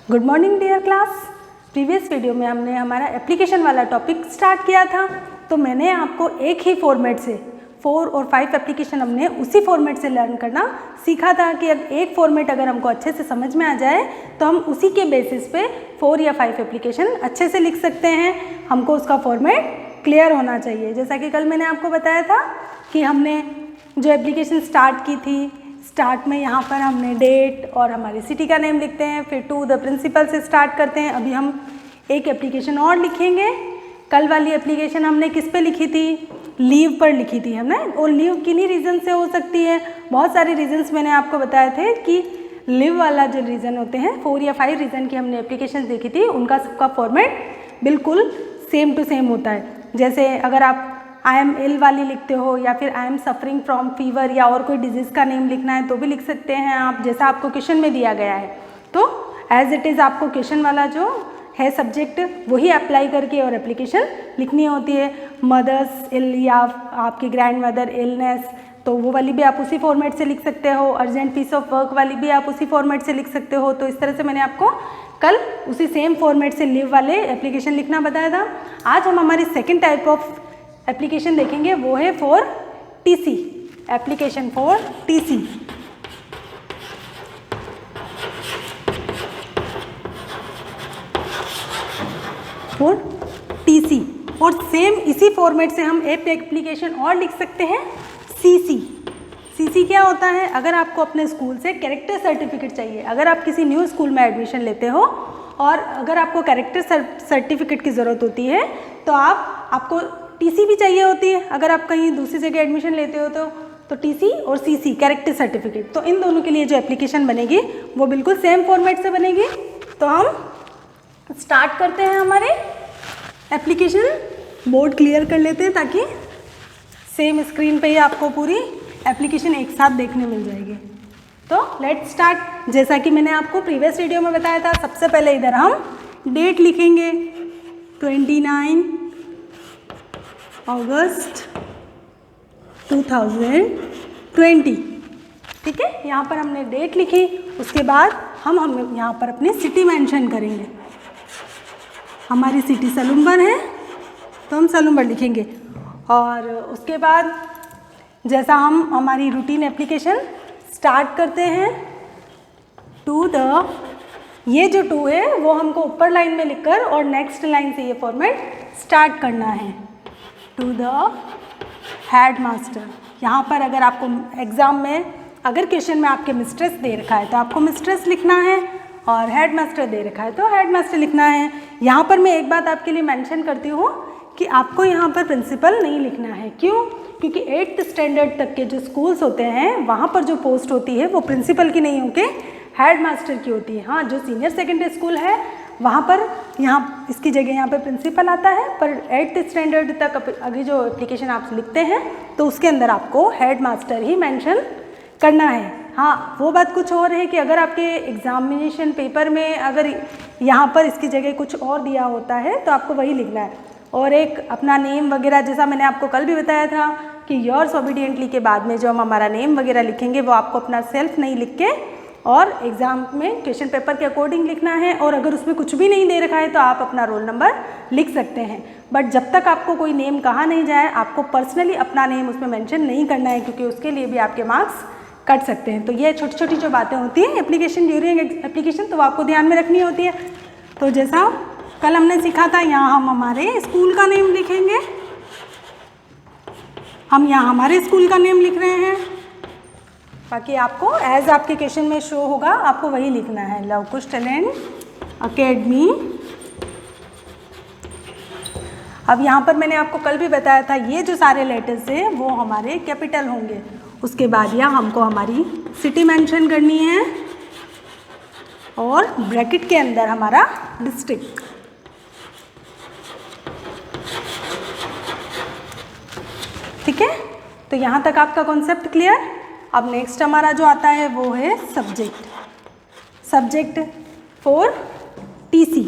Good morning dear class. Previous video में हमने हमारा एप्लीकेशन वाला टॉपिक स्टार्ट किया था, तो मैंने आपको एक ही फॉर्मेट से 4 और 5 एप्लीकेशन हमने उसी फॉर्मेट से लर्न करना सीखा था कि अब एक फॉर्मेट अगर हमको अच्छे से समझ में आ जाए तो हम उसी के बेसिस पे 4 या 5 एप्लीकेशन अच्छे से लिख सकते हैं। हमको उसका फॉर्मेट क्लियर होना चाहिए। जैसा कि कल मैंने आपको बताया था कि हमने जो एप्लीकेशन स्टार्ट की थी, स्टार्ट में यहाँ पर हमने डेट और हमारी सिटी का नेम लिखते हैं, फिर टू द प्रिंसिपल से स्टार्ट करते हैं। अभी हम एक एप्लीकेशन और लिखेंगे। कल वाली एप्लीकेशन हमने किस पे लिखी थी? लीव पर लिखी थी हमने। और लीव किन्हीं रीज़न से हो सकती है, बहुत सारे रीजंस मैंने आपको बताए थे कि लीव वाला जो रीज़न होते हैं 4 या 5 रीज़न की हमने एप्लीकेशन देखी थी, उनका सबका फॉर्मेट बिल्कुल सेम टू सेम होता है। जैसे अगर आप आई एम इल वाली लिखते हो या फिर I am suffering from fever या और कोई डिजीज़ का नेम लिखना है तो भी लिख सकते हैं आप, जैसा आपको क्वेश्चन में दिया गया है। तो एज इट इज़ आपको क्वेश्चन वाला जो है सब्जेक्ट वही अप्लाई करके और एप्लीकेशन लिखनी होती है। मदर्स इल या आपकी ग्रैंड मदर इलनेस, तो वो वाली भी आप उसी फॉर्मेट से लिख सकते हो। अर्जेंट पीस ऑफ वर्क वाली भी आप उसी फॉर्मेट से लिख सकते हो। तो इस तरह से मैंने आपको कल उसी सेम फॉर्मेट से लीव वाले एप्लीकेशन लिखना बताया था। आज हम हमारी सेकेंड टाइप ऑफ एप्लीकेशन देखेंगे, वो है for TC, application for TC. For TC. और सेम इसी फॉर्मेट से हम एक एप्लीकेशन और लिख सकते हैं, सीसी। सीसी क्या होता है? अगर आपको अपने स्कूल से कैरेक्टर सर्टिफिकेट चाहिए, अगर आप किसी न्यू स्कूल में एडमिशन लेते हो और अगर आपको कैरेक्टर सर्टिफिकेट की ज़रूरत होती है तो आपको टीसी भी चाहिए होती है। अगर आप कहीं दूसरी जगह एडमिशन लेते हो तो टीसी और सीसी कैरेक्टर सर्टिफिकेट, तो इन दोनों के लिए जो एप्लीकेशन बनेगी वो बिल्कुल सेम फॉर्मेट से बनेगी। तो हम स्टार्ट करते हैं हमारे एप्लीकेशन। बोर्ड क्लियर कर लेते हैं ताकि सेम स्क्रीन पे ही आपको पूरी एप्लीकेशन एक साथ देखने मिल जाएगी। तो लेट्स स्टार्ट। जैसा कि मैंने आपको प्रीवियस वीडियो में बताया था, सबसे पहले इधर हम डेट लिखेंगे 29 अगस्त 2020। ठीक है, यहाँ पर हमने डेट लिखी। उसके बाद हम यहाँ पर अपनी सिटी मेंशन करेंगे। हमारी सिटी सलूम्बर है तो हम सलूम्बर लिखेंगे। और उसके बाद जैसा हम हमारी रूटीन एप्लीकेशन स्टार्ट करते हैं, टू द, ये जो टू है वो हमको ऊपर लाइन में लिखकर और नेक्स्ट लाइन से ये फॉर्मेट स्टार्ट करना है, टू द हेड मास्टर। यहाँ पर अगर आपको एग्ज़ाम में अगर क्वेश्चन में आपके मिस्ट्रेस दे रखा है तो आपको मिस्ट्रेस लिखना है, और हेड मास्टर दे रखा है तो हेड मास्टर लिखना है। यहाँ पर मैं एक बात आपके लिए मेंशन करती हूँ कि आपको यहाँ पर प्रिंसिपल नहीं लिखना है। क्यों? क्योंकि 8th स्टैंडर्ड तक के जो स्कूल्स होते हैं वहाँ पर जो पोस्ट होती है वो प्रिंसिपल की नहीं होके हेड मास्टर की होती है। हाँ, जो सीनियर सेकेंडरी स्कूल है वहाँ पर यहाँ इसकी जगह यहाँ पर प्रिंसिपल आता है, पर 8th स्टैंडर्ड तक अभी जो एप्लीकेशन आप लिखते हैं तो उसके अंदर आपको हेड मास्टर ही मेंशन करना है। हाँ, वो बात कुछ और है कि अगर आपके एग्जामिनेशन पेपर में अगर यहाँ पर इसकी जगह कुछ और दिया होता है तो आपको वही लिखना है। और एक अपना नेम वगैरह, जैसा मैंने आपको कल भी बताया था कि योर्स ओबीडिएंटली के बाद में जो हम हमारा नेम वगैरह लिखेंगे वो आपको अपना सेल्फ नहीं लिख के और एग्ज़ाम में क्वेश्चन पेपर के अकॉर्डिंग लिखना है। और अगर उसमें कुछ भी नहीं दे रखा है तो आप अपना रोल नंबर लिख सकते हैं। बट जब तक आपको कोई नेम कहा नहीं जाए आपको पर्सनली अपना नेम उसमें मेंशन नहीं करना है, क्योंकि उसके लिए भी आपके मार्क्स कट सकते हैं। तो ये छोटी छोटी जो बातें होती हैं एप्लीकेशन ड्यूरिंग एप्लीकेशन, तो वो आपको ध्यान में रखनी होती है। तो जैसा कल हमने सीखा था, यहाँ हम हमारे स्कूल का नेम लिखेंगे। हम यहाँ हमारे स्कूल का नेम लिख रहे हैं, बाकी आपको एज आपके क्वेश्चन में शो होगा आपको वही लिखना है, लवकुश टैलेंट अकेडमी। अब यहाँ पर मैंने आपको कल भी बताया था ये जो सारे लेटर्स हैं वो हमारे कैपिटल होंगे। उसके बाद यहाँ हमको हमारी सिटी मेंशन करनी है और ब्रैकेट के अंदर हमारा डिस्ट्रिक्ट। ठीक है, तो यहाँ तक आपका कॉन्सेप्ट क्लियर। अब नेक्स्ट हमारा जो आता है वो है सब्जेक्ट, सब्जेक्ट फॉर टीसी।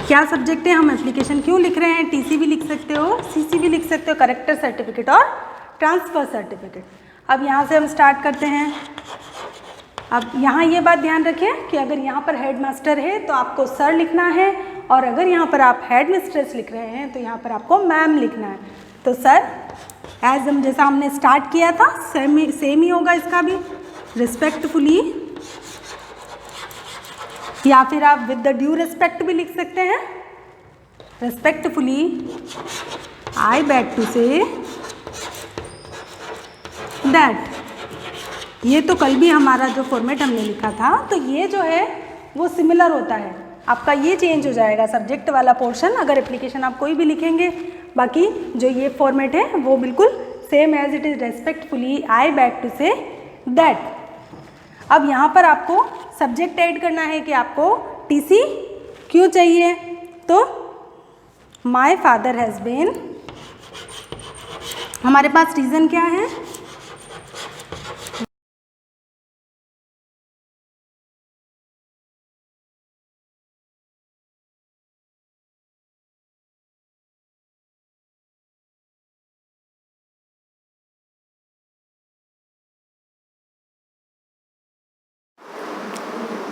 क्या सब्जेक्ट है? हम एप्लीकेशन क्यों लिख रहे हैं? टीसी भी लिख सकते हो, सीसी भी लिख सकते हो, कैरेक्टर सर्टिफिकेट और ट्रांसफ़र सर्टिफिकेट। अब यहाँ से हम स्टार्ट करते हैं। अब यहाँ ये बात ध्यान रखिए कि अगर यहाँ पर हेड मास्टर है तो आपको सर लिखना है, और अगर यहाँ पर आप हेड मिस्ट्रेस लिख रहे हैं तो यहाँ पर आपको मैम लिखना है। तो सर एज हम जैसा हमने स्टार्ट किया था सेम ही होगा इसका भी, रिस्पेक्टफुली, या फिर आप विद द ड्यू रिस्पेक्ट भी लिख सकते हैं। Respectfully I beg to say that. ये तो कल भी हमारा जो फॉर्मेट हमने लिखा था तो ये जो है वो सिमिलर होता है। आपका ये चेंज हो जाएगा सब्जेक्ट वाला पोर्शन अगर एप्लीकेशन आप कोई भी लिखेंगे, बाकी जो ये फॉर्मेट है वो बिल्कुल same as it is. Respectfully I beg to say that. अब यहाँ पर आपको सब्जेक्ट ऐड करना है कि आपको टीसी क्यों चाहिए, तो माई फादर हैज़ बीन, हमारे पास रीज़न क्या है,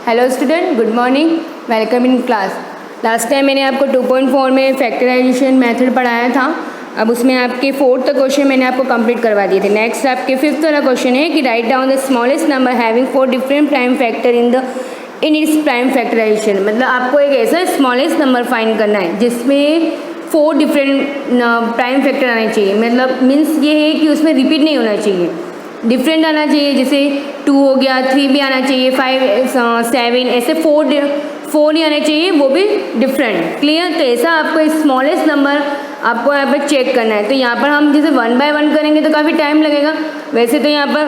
hello student, good morning, welcome in class. Last time मैंने आपको 2.4 में फैक्टराइजेशन मेथड पढ़ाया था। अब उसमें आपके 4th क्वेश्चन मैंने आपको कंप्लीट करवा दिए थे। नेक्स्ट आपके 5th वाला क्वेश्चन है कि write down the smallest number having 4 different prime factor in its prime factorization. मतलब आपको एक ऐसा स्मॉलेस्ट नंबर फाइंड करना है जिसमें 4 डिफरेंट प्राइम फैक्टर आने चाहिए। मतलब मीन्स ये है कि उसमें रिपीट नहीं होना चाहिए, डिफरेंट आना चाहिए। जैसे 2 हो गया, 3 भी आना चाहिए, 5 7 ऐसे 4 ही आने चाहिए, वो भी डिफरेंट। क्लियर? तो ऐसा आपको स्मॉलेस्ट नंबर आपको यहाँ पर चेक करना है। तो यहाँ पर हम जैसे 1 बाय 1 करेंगे तो काफ़ी टाइम लगेगा। वैसे तो यहाँ पर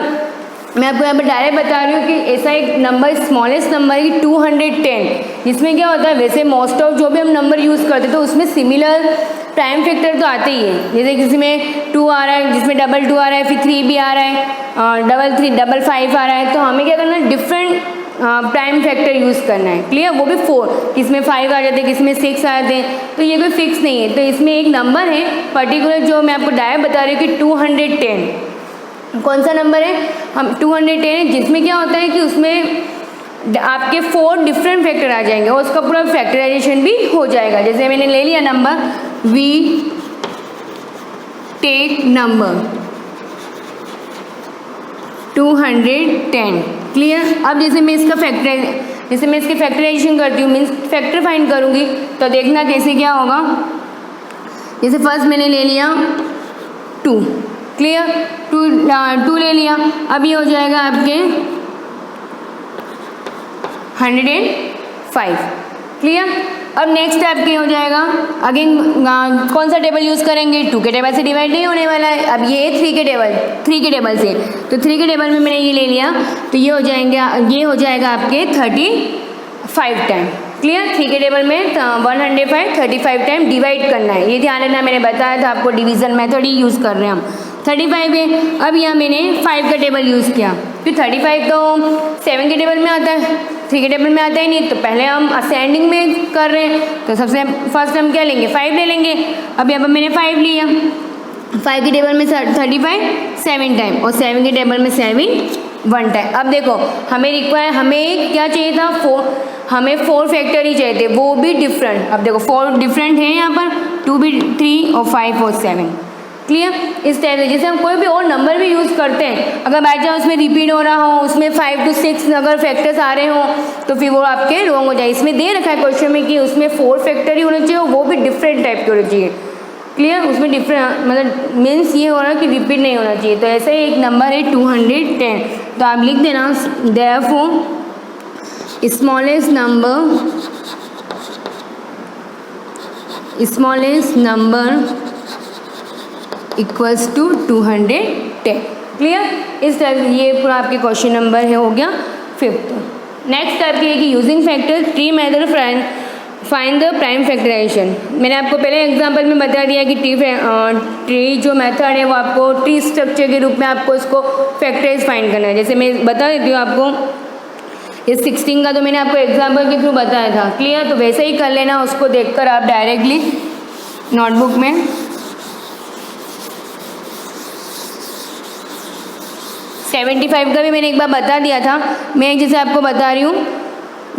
मैं आपको यहाँ पर डायरेक्ट बता रही हूँ कि ऐसा एक नंबर स्मॉलेस्ट नंबर है कि 210। जिसमें क्या होता है, वैसे मोस्ट ऑफ जो भी हम नंबर यूज़ करते तो उसमें सिमिलर प्राइम फैक्टर तो आते ही है। जैसे किसी में 2 आ रहा है, जिसमें 2 आ रहा है, फिर 3 भी आ रहा है, 3 5 आ रहा है। तो हमें क्या करना है, डिफरेंट प्राइम फैक्टर यूज़ करना है। क्लियर? वो भी 4, किसमें 5 आ जाते हैं, किसमें 6 आ जाते हैं। तो ये कोई फिक्स नहीं है। तो इसमें एक नंबर है पर्टिकुलर जो मैं आपको डायरेक्ट बता रही हूँ कि 210 कौन सा नंबर है, हम 210 है, जिसमें क्या होता है कि उसमें आपके 4 डिफरेंट फैक्टर आ जाएंगे और उसका पूरा फैक्टराइजेशन भी हो जाएगा। जैसे मैंने ले लिया number, we take number 210। Clear? अब जैसे मैं इसका फैक्टराइजेशन करती हूँ, मीन्स फैक्टर फाइंड करूँगी, तो देखना कैसे क्या होगा। जैसे फर्स्ट मैंने ले लिया 2। क्लियर? 2 ले लिया। अब ये हो जाएगा आपके 105। क्लियर? अब नेक्स्ट आपके हो जाएगा अगेन कौन सा टेबल यूज़ करेंगे, 2 के टेबल से डिवाइड नहीं होने वाला है। अब ये 3 के टेबल से, तो 3 के टेबल में मैंने ये ले लिया, तो ये हो जाएगा आपके 35 टाइम। क्लियर? 3 के टेबल में 105 35 टाइम डिवाइड करना है। ये ध्यान रखना, मैंने बताया था आपको डिवीज़न मेथड ही यूज़ कर रहे हैं हम। 35 है। अब यहाँ मैंने 5 का टेबल यूज़ किया, फिर 35 तो 7 के टेबल में आता है, 3 के टेबल में आता ही नहीं। तो पहले हम असेंडिंग में कर रहे हैं, तो सबसे फर्स्ट हम क्या लेंगे, 5 ले लेंगे। अब यहाँ पर मैंने 5 लिया, 5 के टेबल में 35 7 टाइम, और 7 के टेबल में 7 1 टाइम। अब देखो हमें क्या चाहिए था, 4 फैक्टर ही चाहिए थे, वो भी डिफरेंट। अब देखो 4 डिफरेंट हैं यहाँ पर, 2 भी 3 और 5 और 7। क्लियर? इस टाइप से जैसे हम कोई भी और नंबर भी यूज़ करते हैं, अगर बाई चांस उसमें रिपीट हो रहा हो, उसमें 5 to 6 अगर फैक्टर्स आ रहे हों तो फिर वो आपके रॉन्ग हो जाए। इसमें दे रखा है क्वेश्चन में कि उसमें 4 फैक्टर ही होने चाहिए, वो भी डिफरेंट टाइप के होने चाहिए। क्लियर? उसमें डिफरेंट मतलब मीन्स ये हो रहा है कि रिपीट नहीं होना चाहिए। तो ऐसे ही एक नंबर है 210, तो आप लिख देना therefore smallest number equals to 210। Clear? इस टाइप ये पूरा आपके क्वेश्चन नंबर है, हो गया 5th। नेक्स्ट आपके है कि using factor tree method find the prime factorization. मैंने आपको पहले एग्जांपल में बता दिया कि ट्री जो मेथड है वो आपको ट्री स्ट्रक्चर के रूप में आपको इसको फैक्टराइज फाइंड करना है। जैसे मैं बता देती हूँ आपको, ये 16 का तो मैंने आपको एग्जाम्पल के थ्रू बताया था। क्लियर? तो वैसे ही कर लेना, उसको देखकर आप डायरेक्टली नोटबुक में 75 का भी मैंने एक बार बता दिया था, मैं जैसे आपको बता रही हूँ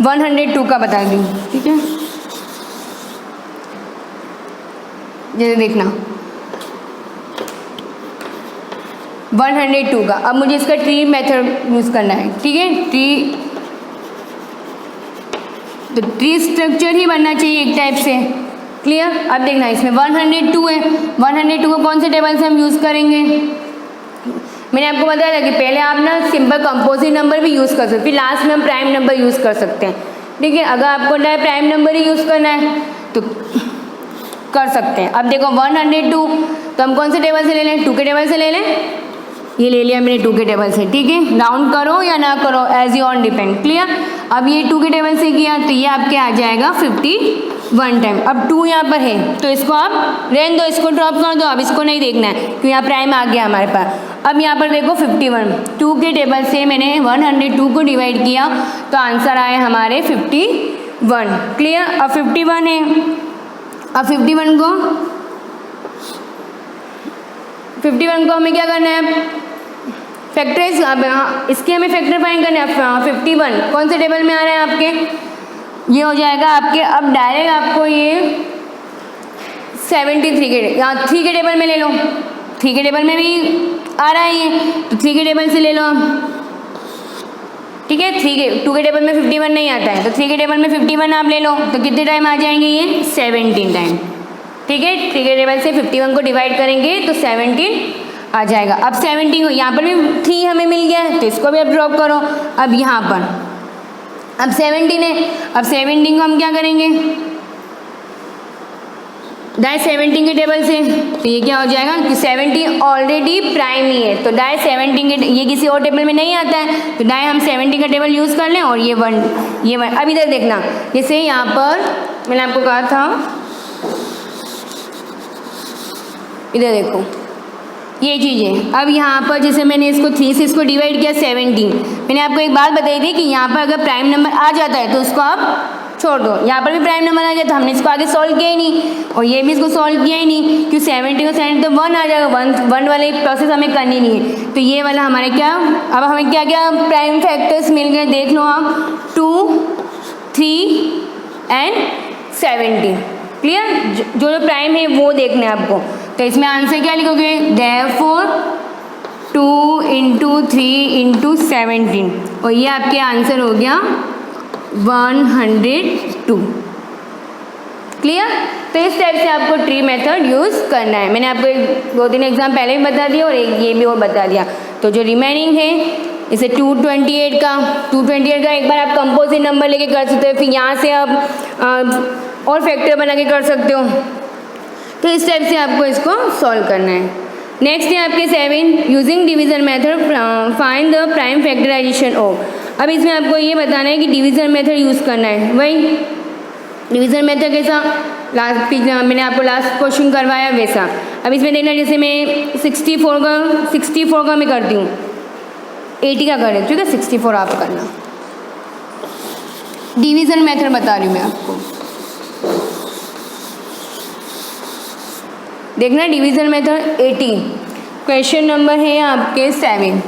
102 का बता रही हूँ, ठीक है। जैसे देखना 102 का, अब मुझे इसका ट्री मेथड यूज़ करना है, ठीक है। तो ट्री स्ट्रक्चर ही बनना चाहिए एक टाइप से, क्लियर। अब देखना इसमें 102 है, 102 को कौन से टेबल से हम यूज़ करेंगे। मैंने आपको बताया था कि पहले आप ना सिंपल कंपोजिट नंबर भी यूज़ कर सकते, फिर लास्ट में हम प्राइम नंबर यूज़ कर सकते हैं, ठीक है। अगर आपको प्राइम नंबर ही यूज़ करना है तो कर सकते हैं। अब देखो 102, तो हम कौन से टेबल से ले लें, 2 के टेबल से ले लें। ये ले लिया मैंने 2 के टेबल से, ठीक है। राउंड करो या ना करो as you on depend, clear. अब ये 2 के टेबल से किया तो ये आपके आ जाएगा 51 टाइम। अब 2 यहाँ पर है तो इसको आप रहने दो, इसको ड्रॉप कर दो, अब इसको नहीं देखना है क्योंकि यहाँ प्राइम आ गया हमारे पास। अब यहाँ पर देखो 51, 2 के टेबल से मैंने 102 को डिवाइड किया तो आंसर आए हमारे 51, क्लियर। अब 51 है, अब 51 को हमें क्या करना है, फैक्टराइज, इसके हमें फैक्टर फाइंड करना है। 51 कौन से टेबल में आ रहे हैं आपके, ये हो जाएगा आपके। अब डायरेक्ट आपको ये 73 के, यहाँ 3 के टेबल में ले लो, 3 के टेबल में भी आ रहा है ये, तो 3 के टेबल से ले लो आप, ठीक है। 2 के टेबल में 51 नहीं आता है तो 3 के टेबल में 51 आप ले लो, तो कितने टाइम आ जाएंगे ये 17 टाइम, ठीक है। 3 के टेबल से 51 को डिवाइड करेंगे तो 17 आ जाएगा। अब 17 को यहाँ पर भी 3 हमें मिल गया है तो इसको भी आप ड्रॉप करो। अब यहाँ पर अब 17 है, अब 17 को हम क्या करेंगे, डायरेक्ट 17 के टेबल से, तो ये क्या हो जाएगा कि 17 ऑलरेडी प्राइम ही है तो डायरेक्ट 17 के, ये किसी और टेबल में नहीं आता है तो डायरेक्ट हम 17 का टेबल यूज़ कर लें और ये 1। अब इधर देखना, जैसे यहाँ पर मैंने आपको कहा था, इधर देखो ये चीज़ें। अब यहाँ पर जैसे मैंने इसको 3 से इसको डिवाइड किया 17, मैंने आपको एक बात बताई थी कि यहाँ पर अगर प्राइम नंबर आ जाता है तो उसको आप छोड़ दो। यहाँ पर भी प्राइम नंबर आ गया तो हमने इसको आगे सॉल्व किया ही नहीं और ये भी इसको सॉल्व किया ही नहीं, क्योंकि 70 को 70 तो 1 आ जाएगा, 1 वाली प्रोसेस हमें करनी नहीं है। तो ये वाला हमारे क्या, अब हमें क्या क्या प्राइम फैक्टर्स मिल गए देख लो आप, 2, 3 एंड 17, क्लियर। जो प्राइम है वो देखना है आपको। तो इसमें आंसर क्या लिखोगे, देयरफॉर 2 × 3 × 17, और ये आपके आंसर हो गया 102, क्लियर। तो इस टाइप से आपको ट्री मेथड यूज़ करना है। मैंने आपको 2-3 एग्जाम पहले भी बता दिया और एक ये भी और बता दिया। तो जो रिमेनिंग है इसे 228 का एक बार आप कंपोजिट नंबर लेके कर सकते हो, फिर यहाँ से आप और फैक्टर बना के कर सकते हो। तो इस टाइप से आपको इसको सॉल्व करना है। नेक्स्ट है आपके 7, using division method find the prime factorization of. अब इसमें आपको ये बताना है कि डिवीजन मेथड यूज़ करना है। वही डिवीजन मेथड कैसा, मैंने आपको लास्ट क्वेश्चन करवाया वैसा। अब इसमें देखना, जैसे मैं 64 का मैं करती हूँ, 80 का कर रही हूँ, ठीक है। 64 आप करना, डिवीजन मेथड बता रही हूँ मैं आपको। देखना डिवीजन मेथड 80, क्वेश्चन नंबर है आपके 7,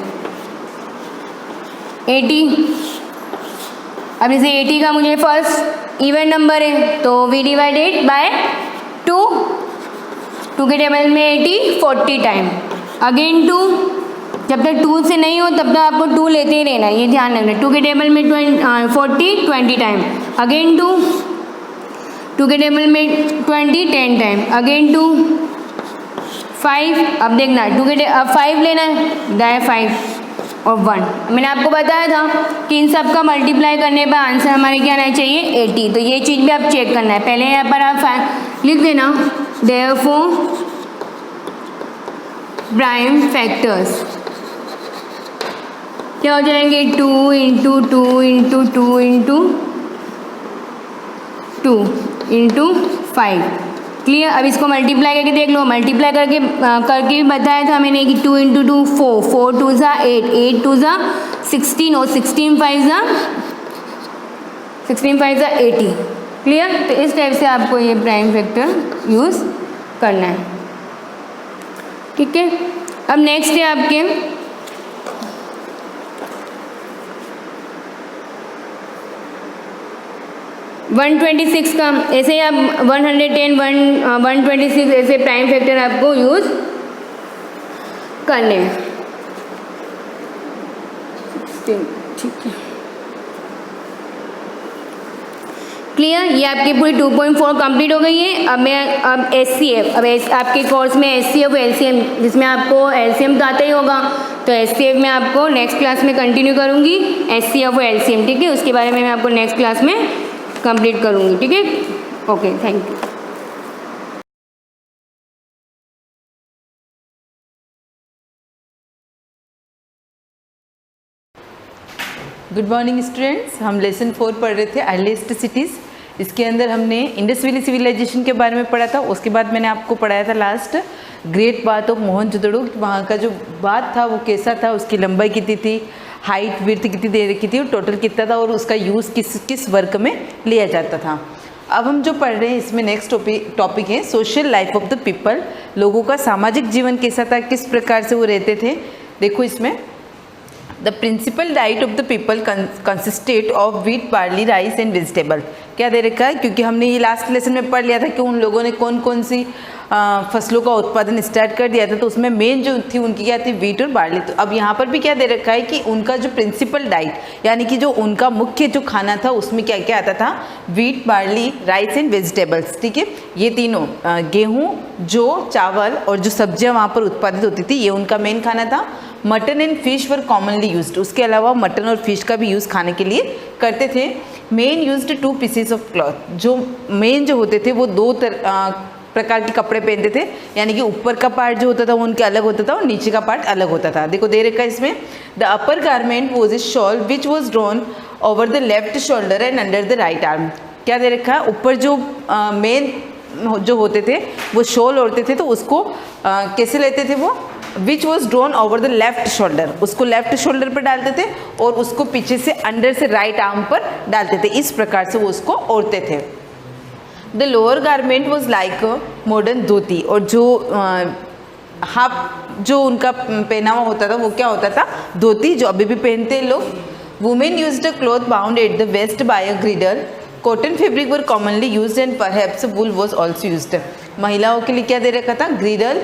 80। अब जैसे 80 का मुझे फर्स्ट इवन नंबर है तो वी डिवाइडेड बाय 2, 2 के टेबल में 80 40 टाइम, अगेन 2, जब तक 2 से नहीं हो तब तक आपको 2 लेते ही रहना, ये ध्यान रखना। 2 के टेबल में 40 20 टाइम, अगेन 2 के टेबल में 20 10 टाइम, अगेन 2 5। अब देखना 2 के अब 5 लेना है, दाएँ 5 और 1। मैंने आपको बताया था कि इन सब का मल्टीप्लाई करने पर आंसर हमारे क्या आना चाहिए 80। तो ये चीज़ भी आप चेक करना है। पहले यहाँ पर आप लिख देना देयरफॉर प्राइम फैक्टर्स क्या हो जाएंगे, 2 × 2 × 2 × 2 × 5, क्लियर। अब इसको मल्टीप्लाई करके देख लो, मल्टीप्लाई करके भी बताया था मैंने कि 2 × 2 4, 4 2 8, 8 2 16 और 16 5 80, क्लियर। तो इस टाइप से आपको ये प्राइम फैक्टर यूज़ करना है, ठीक है। अब नेक्स्ट है आपके 126 का ऐसे ही आप 110 126 ऐसे प्राइम फैक्टर आपको यूज़ करने हैं। ठीक है, क्लियर। ये आपकी पूरी 2.4 कंप्लीट हो गई है। अब एचसीएफ, आपके कोर्स में एचसीएफ एलसीएम, जिसमें आपको एलसीएम तो आता ही होगा, तो एचसीएफ में आपको नेक्स्ट क्लास में कंटिन्यू करूँगी एचसीएफ और एलसीएम, ठीक है। उसके बारे में मैं आपको नेक्स्ट क्लास में कंप्लीट करूँगी, ठीक है। Okay, thank you. Good morning students, हम लेसन 4 पढ़ रहे थे अर्लीस्ट सिटीज़। इसके अंदर हमने इंडस वैली सिविलाइजेशन के बारे में पढ़ा था। उसके बाद मैंने आपको पढ़ाया था last great bath of Mohenjodaro, वहाँ का जो बाथ था वो कैसा था, उसकी लंबाई कितनी थी, हाइट विड्थ कितनी दे रखी थी और टोटल कितना था और उसका यूज़ किस किस वर्क में लिया जाता था। अब हम जो पढ़ रहे हैं इसमें नेक्स्ट टॉपिक है social life of the people. लोगों का सामाजिक जीवन कैसा था, किस प्रकार से वो रहते थे। देखो इसमें the principal diet of the people consisted of wheat, barley, rice and vegetable. क्या दे रखा है, क्योंकि हमने ये लास्ट लेसन में पढ़ लिया था कि उन लोगों ने कौन कौन सी फसलों का उत्पादन स्टार्ट कर दिया था, तो उसमें मेन जो थी उनकी क्या थी, व्हीट और बार्ली। तो अब यहाँ पर भी क्या दे रखा है कि उनका जो प्रिंसिपल डाइट यानी कि जो उनका मुख्य जो खाना था उसमें क्या क्या आता था, wheat, barley, rice and vegetables, ठीक है। ये तीनों गेहूँ, जौ, चावल और जो सब्जियाँ वहाँ पर उत्पादित होती थी, ये उनका मेन खाना था। Mutton and fish were commonly used, उसके अलावा मटन और फिश का भी यूज़ खाने के लिए करते थे। Main used 2 pieces of cloth, जो मेन जो होते थे वो 2 प्रकार के कपड़े पहनते थे, यानी कि ऊपर का पार्ट जो होता था वो उनके अलग होता था और नीचे का पार्ट अलग होता था। देखो दे रखा है इसमें, the upper garment was a shawl which was drawn over the left shoulder and under the right arm. क्या दे रखा है, ऊपर जो मेन जो होते थे वो शॉल ओढ़ते थे, तो उसको कैसे लेते थे वो, which was drawn over the left shoulder, उसको लेफ्ट शोल्डर पर डालते थे और उसको पीछे से अंडर से राइट आर्म पर डालते थे। इस प्रकार से वो उसको ओढ़ते थे। The lower garment was like modern dhoti, और जो हाफ जो उनका पहनावा होता था वो क्या होता था, धोती, जो अभी भी पहनते हैं लोग। Women used a cloth bound at the waist by a girdle. Cotton fabric were commonly used and perhaps wool was also used. महिलाओं के लिए क्या दे रखा था, ग्रिडल,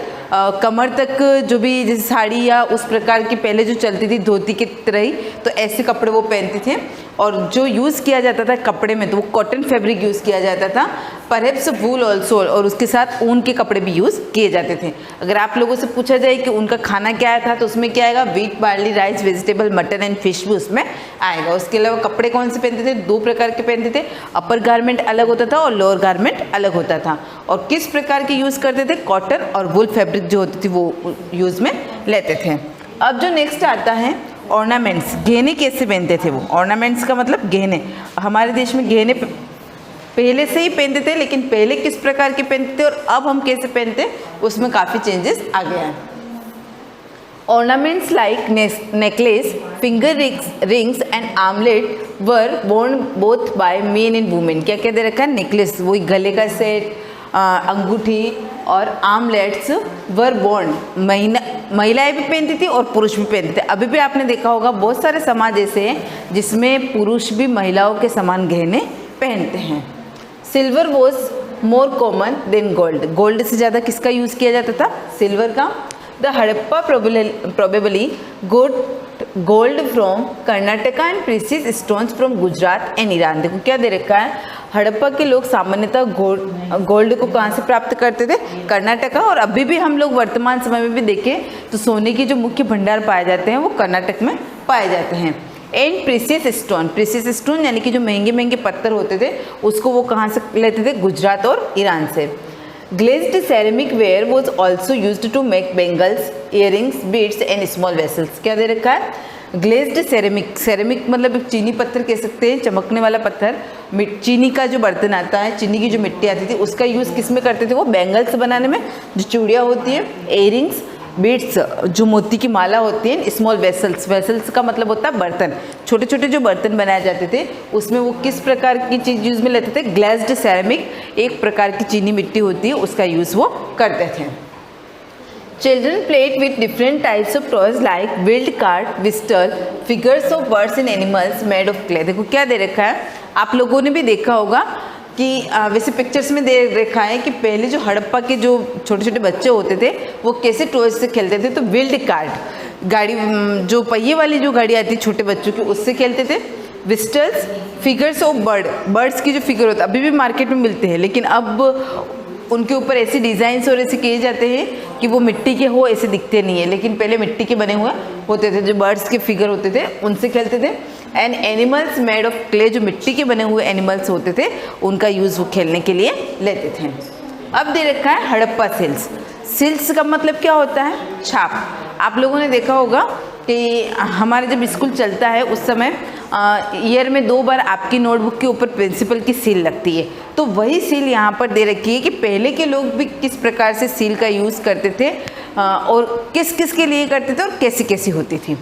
कमर तक जो भी जैसे साड़ी या उस प्रकार की पहले जो चलती थी धोती की तरह ही, तो ऐसे कपड़े वो पहनते थे। और जो यूज़ किया जाता था कपड़े में तो वो कॉटन फैब्रिक यूज़ किया जाता था, परहैप्स वूल ऑल्सो, और उसके साथ ऊन के कपड़े भी यूज़ किए जाते थे। अगर आप लोगों से पूछा जाए कि उनका खाना क्या था तो उसमें क्या आएगा, wheat, barley, rice, vegetable, mutton and fish भी उसमें आएगा। उसके अलावा कपड़े कौन से पहनते थे, 2 प्रकार के पहनते थे, अपर गारमेंट अलग होता था और लोअर गारमेंट अलग होता था। और किस प्रकार के यूज़ करते थे, कॉटन और वूल फैब्रिक जो होती थी वो यूज़ में लेते थे। अब जो नेक्स्ट आता है ऑर्नामेंट्स, गहने कैसे पहनते थे वो। ऑर्नामेंट्स का मतलब गहने। हमारे देश में गहने पहले से ही पहनते थे, लेकिन पहले किस प्रकार के पहनते थे और अब हम कैसे पहनते हैं उसमें काफ़ी चेंजेस आ गया है। Ornaments like necklace, finger rings and armlet were worn both by men and women. क्या क्या दे रखा है, नेकलेस वही गले का सेट, अंगूठी और आर्मलेट्स वर worn, महिलाएं भी पहनती थी और पुरुष भी पहनते थे। अभी भी आपने देखा होगा बहुत सारे समाज ऐसे हैं जिसमें पुरुष भी महिलाओं के समान गहने पहनते हैं। Silver was more common than gold, gold से ज़्यादा किसका यूज़ किया जाता था, सिल्वर का। The Harappa probably gold from Karnataka and precious stones from Gujarat and Iran. देखो क्या दे रखा है, हड़प्पा के लोग सामान्यतः गोल्ड को कहाँ से प्राप्त करते थे, कर्नाटका। और अभी भी हम लोग वर्तमान समय में भी देखें तो सोने के जो मुख्य भंडार पाए जाते हैं वो कर्नाटक में पाए जाते हैं। एंड प्रीसियस स्टोन यानी कि जो महंगे महंगे पत्थर होते थे उसको वो कहाँ से लेते थे, गुजरात और ईरान से। Glazed ceramic ware was also used to make bangles, earrings, beads and small vessels. क्या दे रखा है, ग्लेज्ड सेरेमिक मतलब चीनी पत्थर कह सकते हैं, चमकने वाला पत्थर। चीनी का जो बर्तन आता है, चीनी की जो मिट्टी आती थी उसका यूज़ किस में करते थे, वो बेंगल्स बनाने में, जो चूड़ियाँ होती हैं, इयरिंग्स, बीड्स जो मोती की माला होती है, स्मॉल वेसल्स का मतलब होता है बर्तन, छोटे छोटे जो बर्तन बनाए जाते थे उसमें वो किस प्रकार की चीज़ यूज़ में लेते थे, ग्लेज्ड सेरेमिक, एक प्रकार की चीनी मिट्टी होती है उसका यूज़ वो करते थे। Children played with different types of toys like wheeled cart, whistle, figures of birds and animals made of clay। देखो क्या दे रखा है, आप लोगों ने भी देखा होगा कि वैसे पिक्चर्स में दे रखा है कि पहले जो हड़प्पा के जो छोटे छोटे बच्चे होते थे वो कैसे टॉयज से खेलते थे। तो व्हील्ड कार्ट गाड़ी, जो पहिए वाली जो गाड़ी आती है छोटे बच्चों की, उससे खेलते थे। विस्टल्स, फिगर्स ऑफ बर्ड्स की जो फिगर होता है अभी भी मार्केट में मिलते हैं, लेकिन अब उनके ऊपर ऐसे डिज़ाइंस और ऐसे किए जाते हैं कि वो मिट्टी के हो ऐसे दिखते नहीं है, लेकिन पहले मिट्टी के बने हुए होते थे। जो बर्ड्स के फिगर होते थे उनसे खेलते थे। And animals made of clay, जो मिट्टी के बने हुए एनिमल्स होते थे उनका यूज़ वो खेलने के लिए लेते थे। अब दे रखा है हड़प्पा सिल्स। सिल्स का मतलब क्या होता है? छाप। आप लोगों ने देखा होगा कि हमारे जब स्कूल चलता है उस समय ईयर में 2 बार आपकी नोटबुक के ऊपर प्रिंसिपल की सील लगती है। तो वही सील यहाँ पर दे रखी है कि पहले के लोग भी किस प्रकार से सील का यूज़ करते थे और किस किस के लिए करते थे और कैसी कैसी होती थी।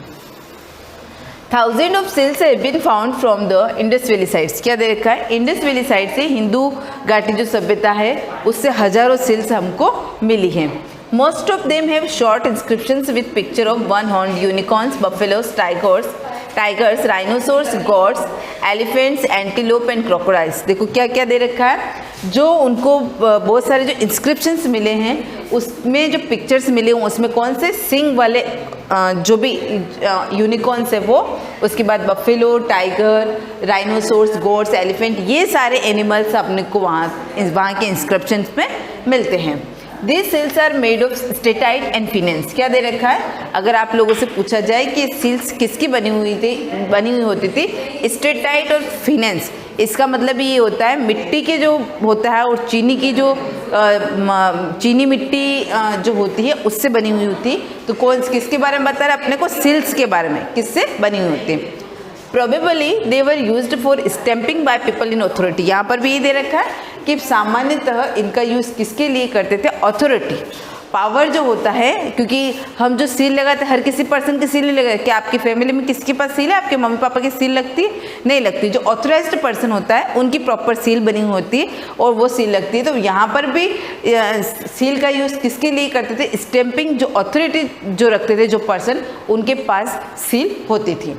Thousand of seals have been found from the Indus valley sites. क्या दे रखा है? इंडस वैली साइट से हिंदू घाटी जो सभ्यता है उससे हजारों सील्स हमको मिली हैं। Most of them have short inscriptions with picture of one horn unicorns, buffaloes, tigers, rhinoceros, gods, elephants, antelope and crocodiles. देखो क्या क्या दे रखा है। जो उनको बहुत सारे जो इंस्क्रिप्शंस मिले हैं उसमें जो पिक्चर्स मिले हैं उसमें कौन से सिंग वाले जो भी यूनिकॉर्न्स है वो, उसके बाद buffalo, tiger, rhinoceros, gods, elephant, ये सारे एनिमल्स अपने को वहाँ के इंस्क्रिप्शंस में मिलते हैं। These seals are made of steatite and finance. क्या दे रखा है? अगर आप लोगों से पूछा जाए कि सील्स किसकी बनी हुई होती थी, स्टेटाइट और फिनेंस, इसका मतलब ये होता है मिट्टी के जो होता है और चीनी की जो चीनी मिट्टी जो होती है उससे बनी हुई होती। तो किसके बारे में बता रहे हैं अपने को? सिल्स के बारे में। किससे बनी हुई होती है? Probably they were used for stamping by people in authority. यहाँ पर भी ये दे रखा है कि सामान्यतः इनका यूज़ किसके लिए करते थे? अथॉरिटी, पावर जो होता है, क्योंकि हम जो सील लगाते हैं हर किसी पर्सन की सील नहीं लगाते। क्या आपकी फैमिली में किसके पास सील है? आपके मम्मी पापा की सील लगती है? नहीं लगती। जो ऑथराइज्ड पर्सन होता है उनकी प्रॉपर सील बनी हुई होती है और वो सील लगती है। तो यहाँ पर भी सील का यूज़ किसके लिए करते थे? स्टैंपिंग। जो अथॉरिटी जो रखते थे जो पर्सन, उनके पास सील होती थी।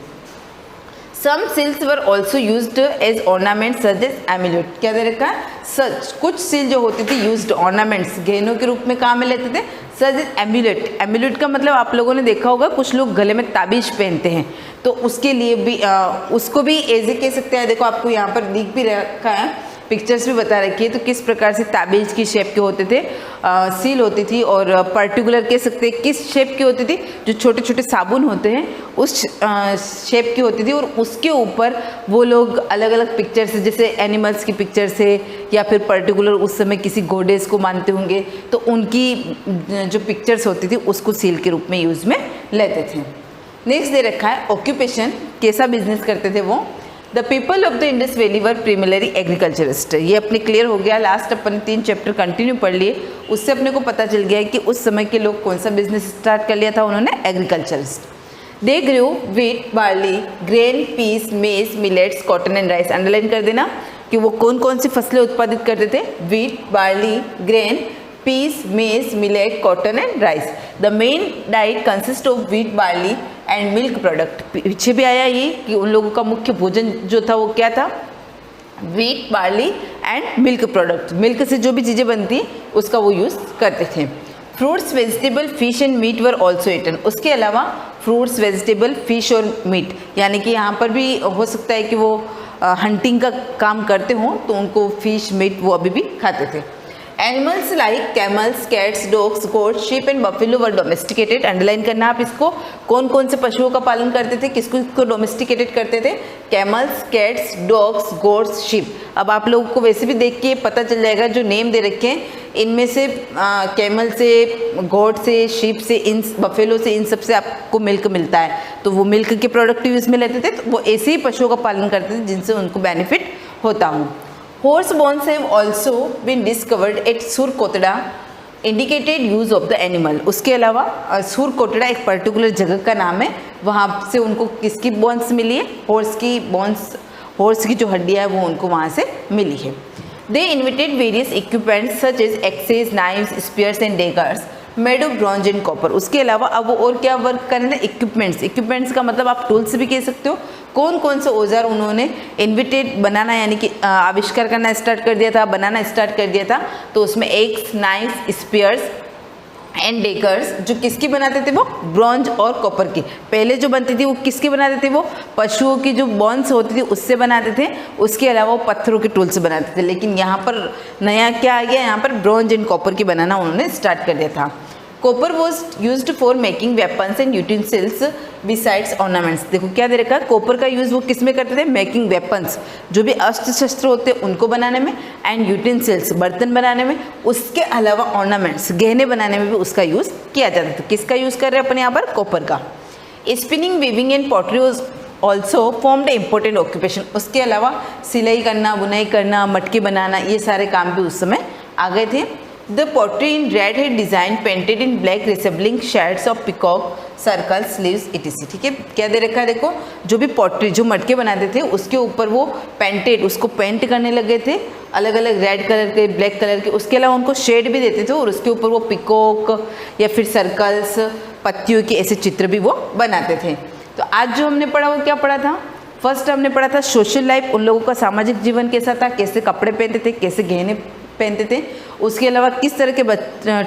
Some seals were also used as ornaments such as amulet। क्या दे रखा है? सच कुछ सील जो होती थी यूज्ड ऑर्नामेंट्स, गहनों के रूप में काम में लेते थे। Such as emulate. एम्यूलेट का मतलब आप लोगों ने देखा होगा कुछ लोग गले में ताबीज पहनते हैं, तो उसके लिए भी उसको भी एज कह सकते हैं। देखो आपको यहाँ पर दिख भी रखा है, पिक्चर्स भी बता रखी है। तो किस प्रकार से ताबीज की शेप के होते थे, सील होती थी, और पर्टिकुलर कह सकते हैं किस शेप की होती थी? जो छोटे छोटे साबुन होते हैं उस शेप की होती थी, और उसके ऊपर वो लोग अलग अलग पिक्चर से, जैसे एनिमल्स की पिक्चर से या फिर पर्टिकुलर उस समय किसी गॉडेस को मानते होंगे तो उनकी जो पिक्चर्स होती थी उसको सील के रूप में यूज़ में लेते थे। नेक्स्ट दे रखा है ऑक्यूपेशन, कैसा बिजनेस करते थे वो। The people of the Indus valley were प्रीमिलरी agriculturist. ये अपने क्लियर हो गया। लास्ट अपन 3 चैप्टर कंटिन्यू पढ़ लिए, उससे अपने को पता चल गया है कि उस समय के लोग कौन सा बिजनेस स्टार्ट कर लिया था उन्होंने? एग्रीकल्चरिस्ट। दे ग्रू व्हीट, बार्ली, ग्रेन, पीस, मेज, millets, cotton and rice. Underline कर देना कि वो कौन कौन सी फसलें उत्पादित करते थे? व्हीट, बार्ली, ग्रेन, पीस, मेज, millet, cotton and rice. The main diet consist of wheat, barley and milk product. पीछे भी आया ये कि उन लोगों का मुख्य भोजन जो था वो क्या था? Wheat, barley and milk product. Milk से जो भी चीज़ें बनती उसका वो यूज़ करते थे। Fruits, vegetable, fish and meat were also eaten. उसके अलावा फ्रूट्स, वेजिटेबल, फिश और मीट, यानी कि यहाँ पर भी हो सकता है कि वो हंटिंग का काम करते हों तो उनको फिश, मीट वो अभी भी खाते थे। Animals like camels, cats, dogs, goats, sheep and buffalo were domesticated. Underline करना आप इसको। कौन कौन से पशुओं का पालन करते थे, किसको डोमेस्टिकेटेड करते थे? Camels, cats, dogs, goats, sheep. अब आप लोगों को वैसे भी देख के पता चल जाएगा जो नेम दे रखे हैं इनमें से कैमल से, गोट से, शीप से, इन बफेलो से, इन सब से आपको मिल्क मिलता है। तो वो मिल्क के प्रोडक्ट यूज़ में लेते थे। तो वो ऐसे ही पशुओं का पालन करते थे जिनसे उनको बेनिफिट होता हो। Horse bones have also been discovered at Surkotada, indicated use of the animal. उसके अलावा सुरकोटड़ा एक पर्टिकुलर जगह का नाम है, वहाँ से उनको किसकी बोन्स मिली है? हॉर्स की बोन्स, हॉर्स की जो हड्डियाँ है वो उनको वहाँ से मिली है। They invented various equipments such as axes, knives, spears and daggers made of bronze and copper. उसके अलावा अब वो और क्या वर्क करें थे? इक्विपमेंट्स। इक्विपमेंट्स का मतलब आप टूल्स भी कह सकते हो। कौन कौन से औजार उन्होंने इन्वेंटेड बनाना यानी कि आविष्कार करना स्टार्ट कर दिया था, बनाना स्टार्ट कर दिया था। तो उसमें एक्स, नाइफ्स, स्पीयर्स एंड डेकर्स जो किसकी बनाते थे, वो ब्रॉन्ज और कॉपर की। पहले जो बनती थी वो किसकी बनाते थे, वो पशुओं की जो बोन्स होती थी उससे बनाते थे, उसके अलावा वो पत्थरों के टूल से बनाते थे। लेकिन यहाँ पर नया क्या आ गया, यहाँ पर ब्रॉन्ज एंड कॉपर की बनाना उन्होंने स्टार्ट कर दिया था। Copper was used for making weapons and utensils besides ornaments. देखो क्या दे रखा है, कॉपर का यूज़ वो किस में करते थे, मेकिंग वेपन्स जो भी अस्त्र शस्त्र होते हैं उनको बनाने में, एंड यूटेंसिल्स बर्तन बनाने में, उसके अलावा ऑर्नामेंट्स गहने बनाने में भी उसका यूज़ किया जाता था। किसका यूज़ कर रहे हैं अपन यहाँ पर, कॉपर का। Spinning, weaving and pottery was also formed important occupation. उसके अलावा सिलाई करना, बुनाई करना, मटके बनाना, ये सारे काम भी उस समय आ गए थे। The pottery in red hat design painted in black resembling shades of peacock, circle, sleeves etc। ठीक है, क्या दे रखा है देखो, जो भी पॉटरी जो मटके बनाते थे उसके ऊपर वो पेंटेड, उसको पेंट करने लगे थे अलग अलग रेड कलर के, ब्लैक कलर के, उसके अलावा उनको शेड भी देते थे और उसके ऊपर वो पिकॉक या फिर सर्कल्स, पत्तियों के ऐसे चित्र भी वो बनाते थे। तो आज जो हमने पढ़ा वो क्या पढ़ा था, फर्स्ट हमने पढ़ा था सोशल लाइफ, उन लोगों का सामाजिक जीवन कैसा था, कैसे कपड़े पहनते थे, कैसे गहने पहनते थे, उसके अलावा किस तरह के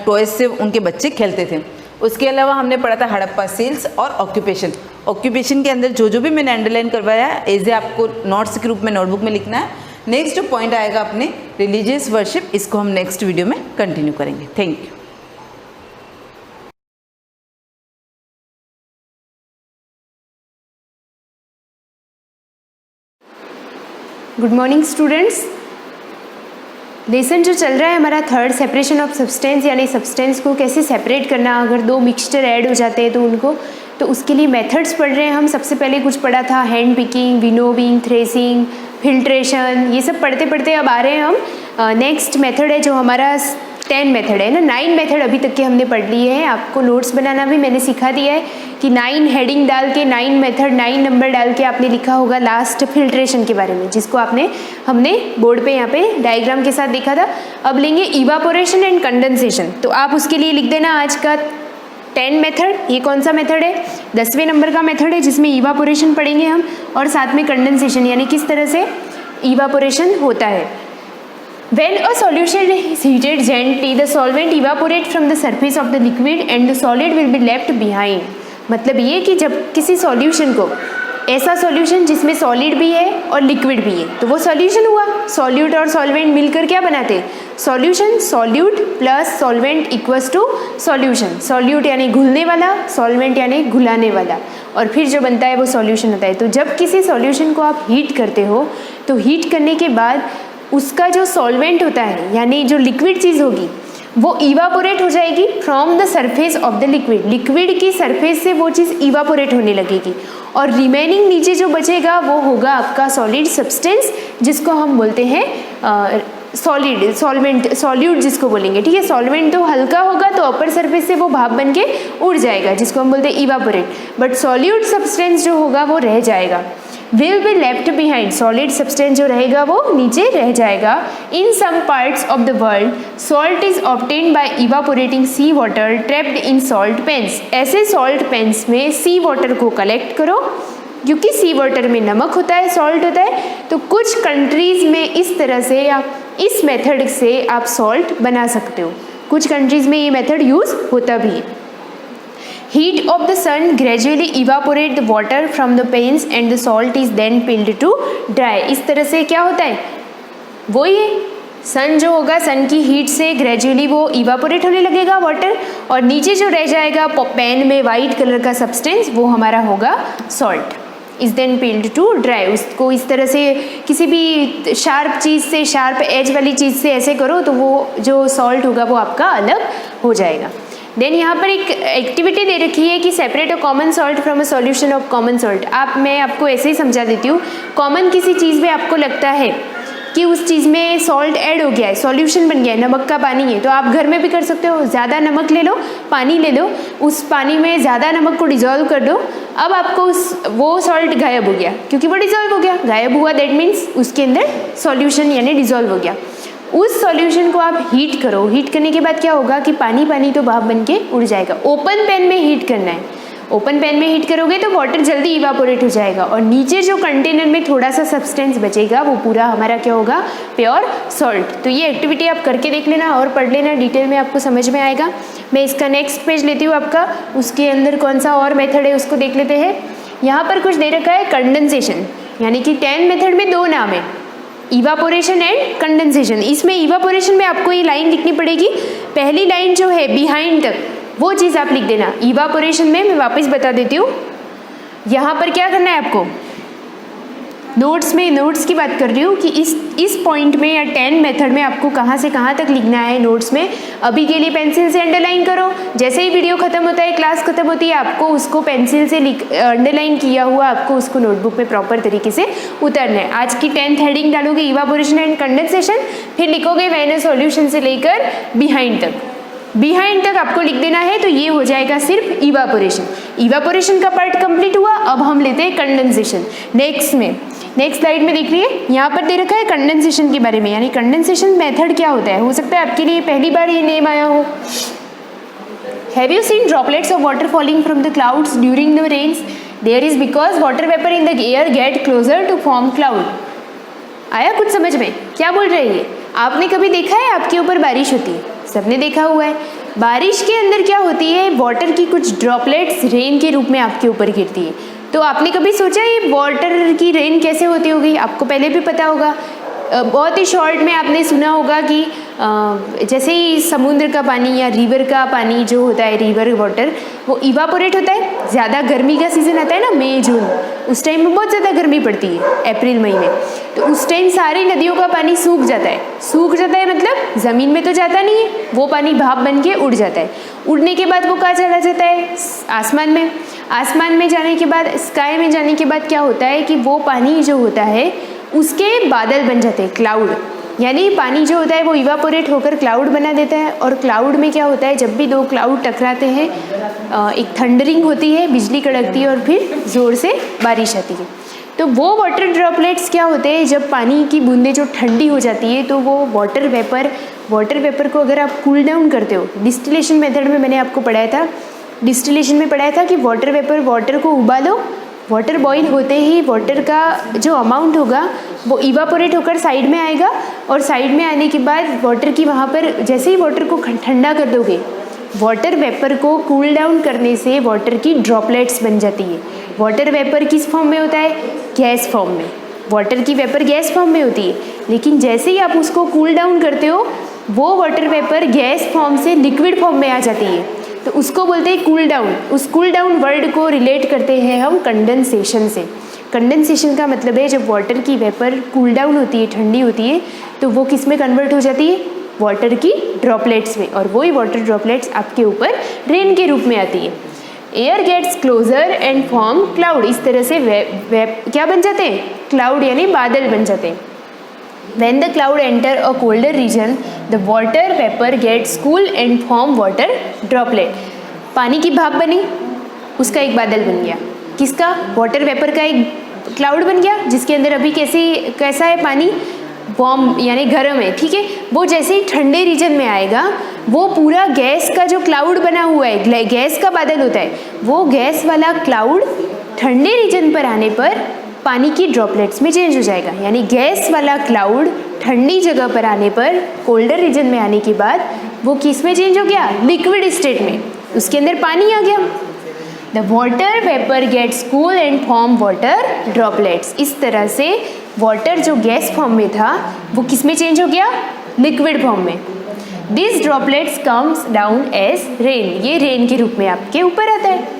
टॉयज से उनके बच्चे खेलते थे। उसके अलावा हमने पढ़ा था हड़प्पा सेल्स और ऑक्यूपेशन। ऑक्यूपेशन के अंदर जो जो भी मैंने अंडरलाइन करवाया एज ए आपको नोट्स के रूप में नोटबुक में लिखना है। नेक्स्ट जो पॉइंट आएगा अपने रिलीजियस वर्शिप, इसको हम नेक्स्ट वीडियो में कंटिन्यू करेंगे। Thank you. Good morning students. Lesson जो चल रहा है हमारा थर्ड, सेपरेशन ऑफ सब्सटेंस, यानी सब्सटेंस को कैसे सेपरेट करना, अगर दो मिक्सचर ऐड हो जाते हैं तो उनको, तो उसके लिए मेथड्स पढ़ रहे हैं हम। सबसे पहले कुछ पढ़ा था hand picking, winnowing, threshing, filtration, ये सब पढ़ते पढ़ते अब आ रहे हैं हम नेक्स्ट मेथड है जो हमारा 10 मेथड है ना, 9 मेथड अभी तक के हमने पढ़ लिए हैं। आपको नोट्स बनाना भी मैंने सिखा दिया है कि 9 हेडिंग डाल के 9 मेथड 9 नंबर डाल के आपने लिखा होगा लास्ट फिल्ट्रेशन के बारे में, जिसको हमने बोर्ड पे यहाँ पे डायग्राम के साथ देखा था। अब लेंगे इवापोरेशन एंड कंडेंसेशन, तो आप उसके लिए लिख देना आज का 10 मेथड। ये कौन सा मेथड है, 10वें नंबर का मेथड है, जिसमें इवापोरेशन पढ़ेंगे हम और साथ में कंडेंसेशन यानी किस तरह से इवापोरेशन होता है। When a solution is heated gently, the solvent evaporates from the surface of the liquid and the solid will be left behind। मतलब ये कि जब किसी सॉल्यूशन को, ऐसा सॉल्यूशन जिसमें सॉलिड भी है और लिक्विड भी है, तो वो सॉल्यूशन हुआ। सॉल्यूट और सॉल्वेंट मिलकर क्या बनाते हैं, solution. Solute plus solvent equals to solution. Solute यानी घुलने वाला, सॉल्वेंट यानी घुलाने वाला, और फिर जो बनता है वो सॉल्यूशन होता है। तो जब किसी सॉल्यूशन को आप हीट करते हो तो हीट करने के बाद उसका जो सॉल्वेंट होता है यानी जो लिक्विड चीज़ होगी वो इवापोरेट हो जाएगी from the surface of the liquid. Liquid की सरफेस से वो चीज़ इवापोरेट होने लगेगी और रिमेनिंग नीचे जो बचेगा वो होगा आपका सॉलिड सब्सटेंस, जिसको हम बोलते हैं सॉलिड, सॉल्वेंट, सॉल्यूट जिसको बोलेंगे। ठीक है, सॉल्वेंट तो हल्का होगा तो अपर सरफेस से वो भाप बन के उड़ जाएगा, जिसको हम बोलते हैं इवापोरेट, बट सॉल्यूट सब्सटेंस जो होगा वो रह जाएगा। will be left behind, solid substance जो रहेगा वो नीचे रह जाएगा। in some parts of the world salt is obtained by evaporating sea water trapped in salt pans। ऐसे salt pans में sea water को कलेक्ट करो, क्योंकि सी वाटर में नमक होता है, सॉल्ट होता है, तो कुछ कंट्रीज़ में इस तरह से या इस मेथड से आप सॉल्ट बना सकते हो। कुछ कंट्रीज़ में ये मेथड यूज़ होता भी है। Heat of the sun gradually evaporate the water from the pans and the salt is then peeled to dry। इस तरह से क्या होता है, वो ये सन जो होगा, सन की हीट से ग्रेजुअली वो इवापोरेट होने लगेगा वाटर, और नीचे जो रह जाएगा पैन में वाइट कलर का सब्सटेंस वो हमारा होगा salt. Is then peeled to dry. उसको इस तरह से किसी भी शार्प चीज़ से, शार्प एज वाली चीज़ से ऐसे करो तो वो जो सॉल्ट होगा वो आपका अलग हो जाएगा। देन यहाँ पर एक एक्टिविटी दे रखी है कि separate a common salt from a solution of common salt. मैं आपको ऐसे ही समझा देती हूँ। कॉमन किसी चीज़ में आपको लगता है कि उस चीज़ में सॉल्ट ऐड हो गया है, सॉल्यूशन बन गया है, नमक का पानी है, तो आप घर में भी कर सकते हो। ज़्यादा नमक ले लो, पानी ले लो, उस पानी में ज़्यादा नमक को डिज़ोल्व कर दो। अब आपको वो सॉल्ट गायब हो गया, क्योंकि वो डिज़ोल्व हो गया, गायब हुआ, दैट मीन्स उसके अंदर सॉल्यूशन यानी डिज़ोल्व हो गया। उस सॉल्यूशन को आप हीट करो। हीट करने के बाद क्या होगा कि पानी पानी तो भाप बन के उड़ जाएगा। ओपन पैन में हीट करना है। ओपन पैन में हीट करोगे तो वाटर जल्दी इवापोरेट हो जाएगा और नीचे जो कंटेनर में थोड़ा सा सब्सटेंस बचेगा वो पूरा हमारा क्या होगा, प्योर सॉल्ट। तो ये एक्टिविटी आप करके देख लेना और पढ़ लेना, डिटेल में आपको समझ में आएगा। मैं इसका नेक्स्ट पेज लेती हूँ आपका, उसके अंदर कौन सा और मेथड है उसको देख लेते हैं। यहाँ पर कुछ दे रखा है कंडेंसेशन, यानी कि 10 मेथड में 2 नाम है, इवापोरेशन एंड कंडेंसेशन। इसमें इवापोरेशन में आपको ये लाइन लिखनी पड़ेगी, पहली लाइन जो है बिहाइंड तक वो चीज़ आप लिख देना। इवापोरेशन में मैं वापस बता देती हूँ, यहाँ पर क्या करना है आपको, नोट्स की बात कर रही हूँ कि इस पॉइंट में या 10 मेथड में आपको कहाँ से कहाँ तक लिखना है नोट्स में। अभी के लिए पेंसिल से अंडरलाइन करो, जैसे ही वीडियो खत्म होता है, क्लास खत्म होती है, आपको उसको पेंसिल से अंडरलाइन किया हुआ आपको उसको नोटबुक में प्रॉपर तरीके से उतारना है। आज की 10th हेडिंग डालोगे इवापोरेशन एंड कंडेंसेशन, फिर लिखोगे व्हेन अ सॉल्यूशन से लेकर बिहाइंड तक आपको लिख देना है। तो ये हो जाएगा सिर्फ इवापोरेशन का पार्ट कंप्लीट हुआ। अब हम लेते हैं कंडेंसेशन। नेक्स्ट स्लाइड में देख रही है, यहाँ पर दे रखा है कंडेंसेशन के बारे में, यानी कंडेंसेशन मेथड क्या होता है। हो सकता है आपके लिए पहली बार ये नेम आया हो। Have you seen droplets of water falling from the clouds during the rains? There is because water vapour in the air get closer to form cloud. आया कुछ समझ में? क्या बोल रहे हैं? आपने कभी देखा है आपके ऊपर बारिश होती है? सबने देखा हुआ है। बारिश के अंदर क्या होती है, वाटर की कुछ ड्रॉपलेट्स रेन के रूप में आपके ऊपर गिरती है। तो आपने कभी सोचा ये वाटर की रेन कैसे होती होगी? आपको पहले भी पता होगा। बहुत ही शॉर्ट में आपने सुना होगा कि जैसे ही समुद्र का पानी या रिवर का पानी जो होता है, रिवर वाटर, वो इवापोरेट होता है। ज़्यादा गर्मी का सीज़न आता है ना, मई जून, उस टाइम में बहुत ज़्यादा गर्मी पड़ती है, अप्रैल मई में। तो उस टाइम सारी नदियों का पानी सूख जाता है मतलब ज़मीन में तो जाता नहीं है, वो पानी भाप बन के उड़ जाता है। उड़ने के बाद वो कहाँ चला जाता है? आसमान में जाने के बाद, स्काई में जाने के बाद क्या होता है कि वो पानी जो होता है उसके बादल बन जाते हैं, क्लाउड। यानी पानी जो होता है वो इवापोरेट होकर क्लाउड बना देता है। और क्लाउड में क्या होता है, जब भी 2 क्लाउड टकराते हैं एक थंडरिंग होती है, बिजली कड़कती है और फिर ज़ोर से बारिश आती है। तो वो वाटर ड्रॉपलेट्स क्या होते हैं, जब पानी की बूंदें जो ठंडी हो जाती है तो वो वाटर वेपर को अगर आप कूल डाउन करते हो, डिस्टिलेशन मेथड में मैंने आपको पढ़ाया था कि वाटर को उबालो, वाटर बॉईल होते ही वाटर का जो अमाउंट होगा वो इवापोरेट होकर साइड में आएगा। और साइड में आने के बाद वाटर की वहाँ पर जैसे ही वाटर को ठंडा कर दोगे, वाटर वेपर को कूल डाउन करने से वाटर की ड्रॉपलेट्स बन जाती है। वाटर वेपर किस फॉर्म में होता है? गैस फॉर्म में। वाटर की वेपर गैस फॉर्म में होती है, लेकिन जैसे ही आप उसको कूल डाउन करते हो वो वाटर वेपर गैस फॉर्म से लिक्विड फॉर्म में आ जाती है। तो उसको बोलते हैं कूल डाउन। उस कूल डाउन वर्ड को रिलेट करते हैं हम कंडेंसेशन से। कंडेंसेशन का मतलब है जब वाटर की वेपर कूल डाउन होती है, ठंडी होती है, तो वो किस में कन्वर्ट हो जाती है? वाटर की ड्रॉपलेट्स में। और वही वाटर ड्रॉपलेट्स आपके ऊपर रेन के रूप में आती है। Air gets closer and form cloud. इस तरह से क्या बन जाते हैं? क्लाउड यानी बादल बन जाते हैं। When the cloud enter a colder region, the water vapor gets cool and form water droplet. पानी की भाप बनी, उसका एक बादल बन गया। किसका? वाटर वेपर का एक क्लाउड बन गया, जिसके अंदर अभी कैसा है पानी? वार्म यानी गर्म है, ठीक है। वो जैसे ही ठंडे रीजन में आएगा, वो पूरा गैस का जो क्लाउड बना हुआ है, गैस का बादल होता है, वो गैस वाला क्लाउड ठंडे रीजन पर आने पर पानी की ड्रॉपलेट्स में चेंज हो जाएगा। यानी गैस वाला क्लाउड ठंडी जगह पर आने पर, कोल्डर रीजन में आने के बाद वो किस में चेंज हो गया? लिक्विड स्टेट में। उसके अंदर पानी आ गया। The water vapour gets cool and form water droplets. इस तरह से वाटर जो गैस फॉर्म में था वो किस में चेंज हो गया? लिक्विड फॉर्म में। This droplets comes down as rain. ये रेन के रूप में आपके ऊपर आता है।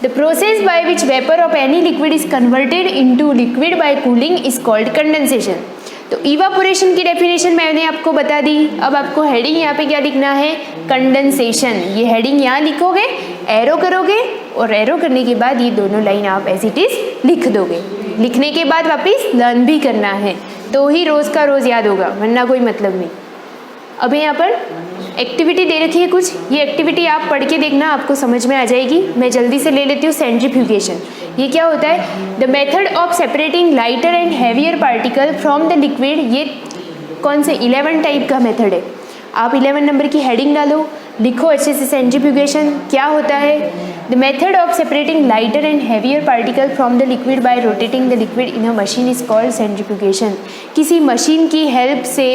The process by which vapor of any liquid is converted into liquid by cooling is called condensation. तो इवापोरेशन की डेफिनेशन मैंने आपको बता दी। अब आपको हेडिंग यहाँ पे क्या लिखना है? कंडेंसेशन। ये हेडिंग यहाँ लिखोगे, एरो करोगे और एरो करने के बाद ये दोनों लाइन आप एज इट इज लिख दोगे। लिखने के बाद वापस लर्न भी करना है, तो ही रोज़ का रोज़ याद होगा, वरना कोई मतलब नहीं। अब यहाँ पर एक्टिविटी दे रखी है कुछ, ये एक्टिविटी आप पढ़ के देखना, आपको समझ में आ जाएगी। मैं जल्दी से ले लेती हूँ सेंट्रीफ्यूगेशन। ये क्या होता है? The method of separating lighter and heavier particle from the liquid. ये कौन से 11 टाइप का मेथड है? आप 11 नंबर की हेडिंग डालो, लिखो अच्छे से सेंट्रीफ्यूगेशन क्या होता है। The method of separating lighter and heavier particle from the liquid bye rotating the liquid in a machine is called centrifugation. किसी मशीन की हेल्प से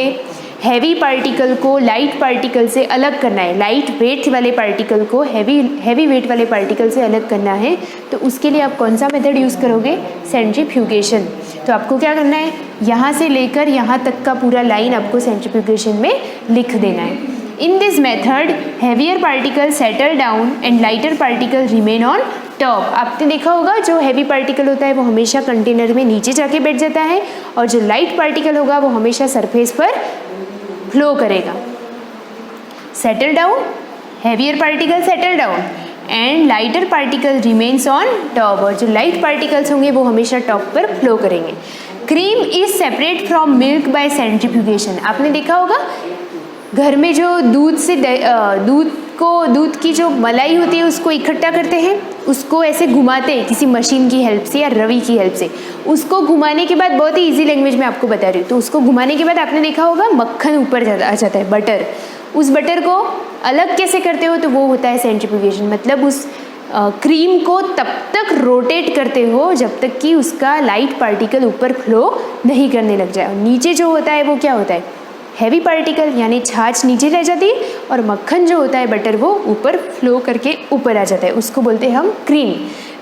हैवी पार्टिकल को लाइट पार्टिकल से अलग करना है, लाइट वेट वाले पार्टिकल को हैवी वेट वाले पार्टिकल से अलग करना है, तो उसके लिए आप कौन सा मेथड यूज़ करोगे? सेंट्रीफ्यूगेशन। तो आपको क्या करना है, यहाँ से लेकर यहाँ तक का पूरा लाइन आपको सेंट्रीफ्यूगेशन में लिख देना है। In this method heavier particle settle down and lighter particle remain on top. आपने देखा होगा जो हैवी पार्टिकल होता है वो हमेशा कंटेनर में नीचे जाके बैठ जाता है, और जो लाइट पार्टिकल होगा वो हमेशा सरफेस पर फ्लो करेगा। Settle down, heavier particle settle down and lighter particle remains on top, और जो लाइट पार्टिकल्स होंगे वो हमेशा टॉप पर फ्लो करेंगे। Cream is separate from milk by centrifugation. आपने देखा होगा घर में जो दूध की जो मलाई होती है उसको इकट्ठा करते हैं, उसको ऐसे घुमाते हैं किसी मशीन की हेल्प से या रवी की हेल्प से। उसको घुमाने के बाद, बहुत ही इजी लैंग्वेज में आपको बता रही हूँ, तो उसको घुमाने के बाद आपने देखा होगा मक्खन ऊपर आ जाता है, बटर। उस बटर को अलग कैसे करते हो? तो वो होता है सेंट्रीफ्यूगेशन। मतलब उस क्रीम को तब तक रोटेट करते हो जब तक कि उसका लाइट पार्टिकल ऊपर फ्लो नहीं करने लग जाए। नीचे जो होता है वो क्या होता है? हैवी पार्टिकल, यानी छाछ नीचे रह जाती है, और मक्खन जो होता है बटर वो ऊपर फ्लो करके ऊपर आ जाता है, उसको बोलते हैं हम cream.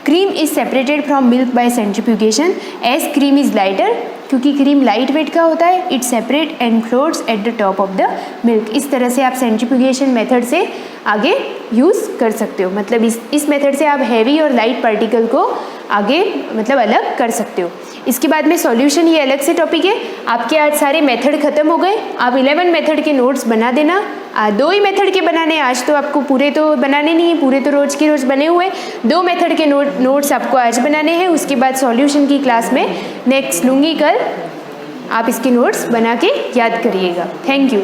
Cream is separated from milk by centrifugation as cream is lighter. क्योंकि क्रीम लाइट वेट का होता है, it separate and floats at the top of the milk. इस तरह से आप सेंट्रीफ्यूगेशन मेथड से आगे यूज़ कर सकते हो। मतलब इस मेथड से आप हैवी और लाइट पार्टिकल को आगे मतलब अलग कर सकते हो। इसके बाद में सॉल्यूशन, ये अलग से टॉपिक है। आपके आज सारे मेथड खत्म हो गए। आप 11 मेथड के नोट्स बना देना। 2 ही मेथड के बनाने, आज तो आपको पूरे तो बनाने नहीं है, पूरे तो रोज के रोज बने हुए। 2 मेथड के नोट्स आपको आज बनाने हैं। उसके बाद सॉल्यूशन की क्लास में नेक्स्ट लूँगी कल। आप इसके नोट्स बना के याद करिएगा। Thank you.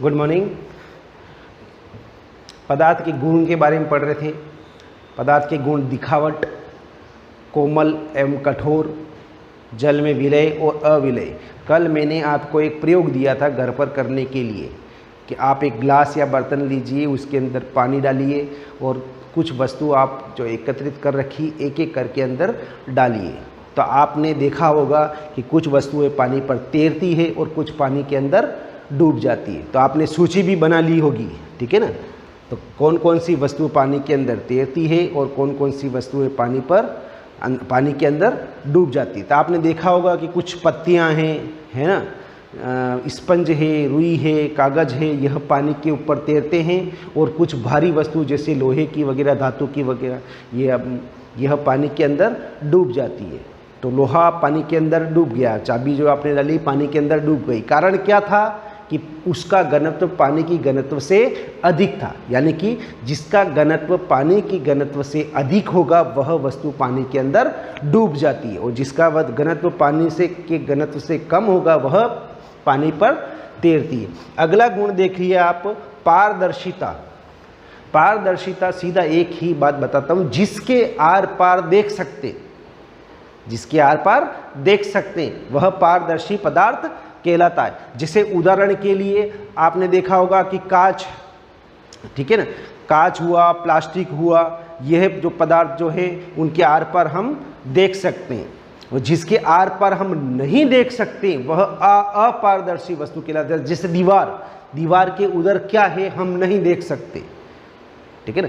Good morning. पदार्थ के गुण के बारे में पढ़ रहे थे। पदार्थ के गुण दिखावट, कोमल एवं कठोर, जल में विलय और अविलय। कल मैंने आपको एक प्रयोग दिया था घर पर करने के लिए कि आप एक ग्लास या बर्तन लीजिए, उसके अंदर पानी डालिए और कुछ वस्तु आप जो एकत्रित कर रखी एक एक करके अंदर डालिए। तो आपने देखा होगा कि कुछ वस्तुएं पानी पर तैरती है और कुछ पानी के अंदर डूब जाती है। तो आपने सूची भी बना ली होगी, ठीक है ना। तो कौन कौन सी वस्तु पानी के अंदर तैरती है और कौन कौन सी वस्तुएं पानी के अंदर डूब जाती है। तो आपने देखा होगा कि कुछ पत्तियां हैं, है ना, स्पंज है, रुई है, कागज़ है, यह पानी के ऊपर तैरते हैं। और कुछ भारी वस्तु जैसे लोहे की वगैरह, धातु की वगैरह, यह पानी के अंदर डूब जाती है। तो लोहा पानी के अंदर डूब गया, चाबी जो आपने डाली पानी के अंदर डूब गई। कारण क्या था कि उसका घनत्व पानी की घनत्व से अधिक था, यानी कि जिसका घनत्व पानी की घनत्व से अधिक होगा वह वस्तु पानी के अंदर डूब जाती है, और जिसका घनत्व पानी से के घनत्व से कम होगा वह पानी पर तैरती है। अगला गुण देखिए आप, पारदर्शिता। पारदर्शिता सीधा एक ही बात बताता हूँ, जिसके आर पार देख सकते, जिसके आर पार देख सकते वह पारदर्शी पदार्थ कहलाता है। जैसे उदाहरण के लिए आपने देखा होगा कि कांच, ठीक है ना, कांच हुआ, प्लास्टिक हुआ, यह जो पदार्थ जो है उनके आर पार हम देख सकते हैं। और जिसके आर पार हम नहीं देख सकते वह अपारदर्शी वस्तु कहलाता है। जैसे दीवार के उधर क्या है हम नहीं देख सकते, ठीक है ना।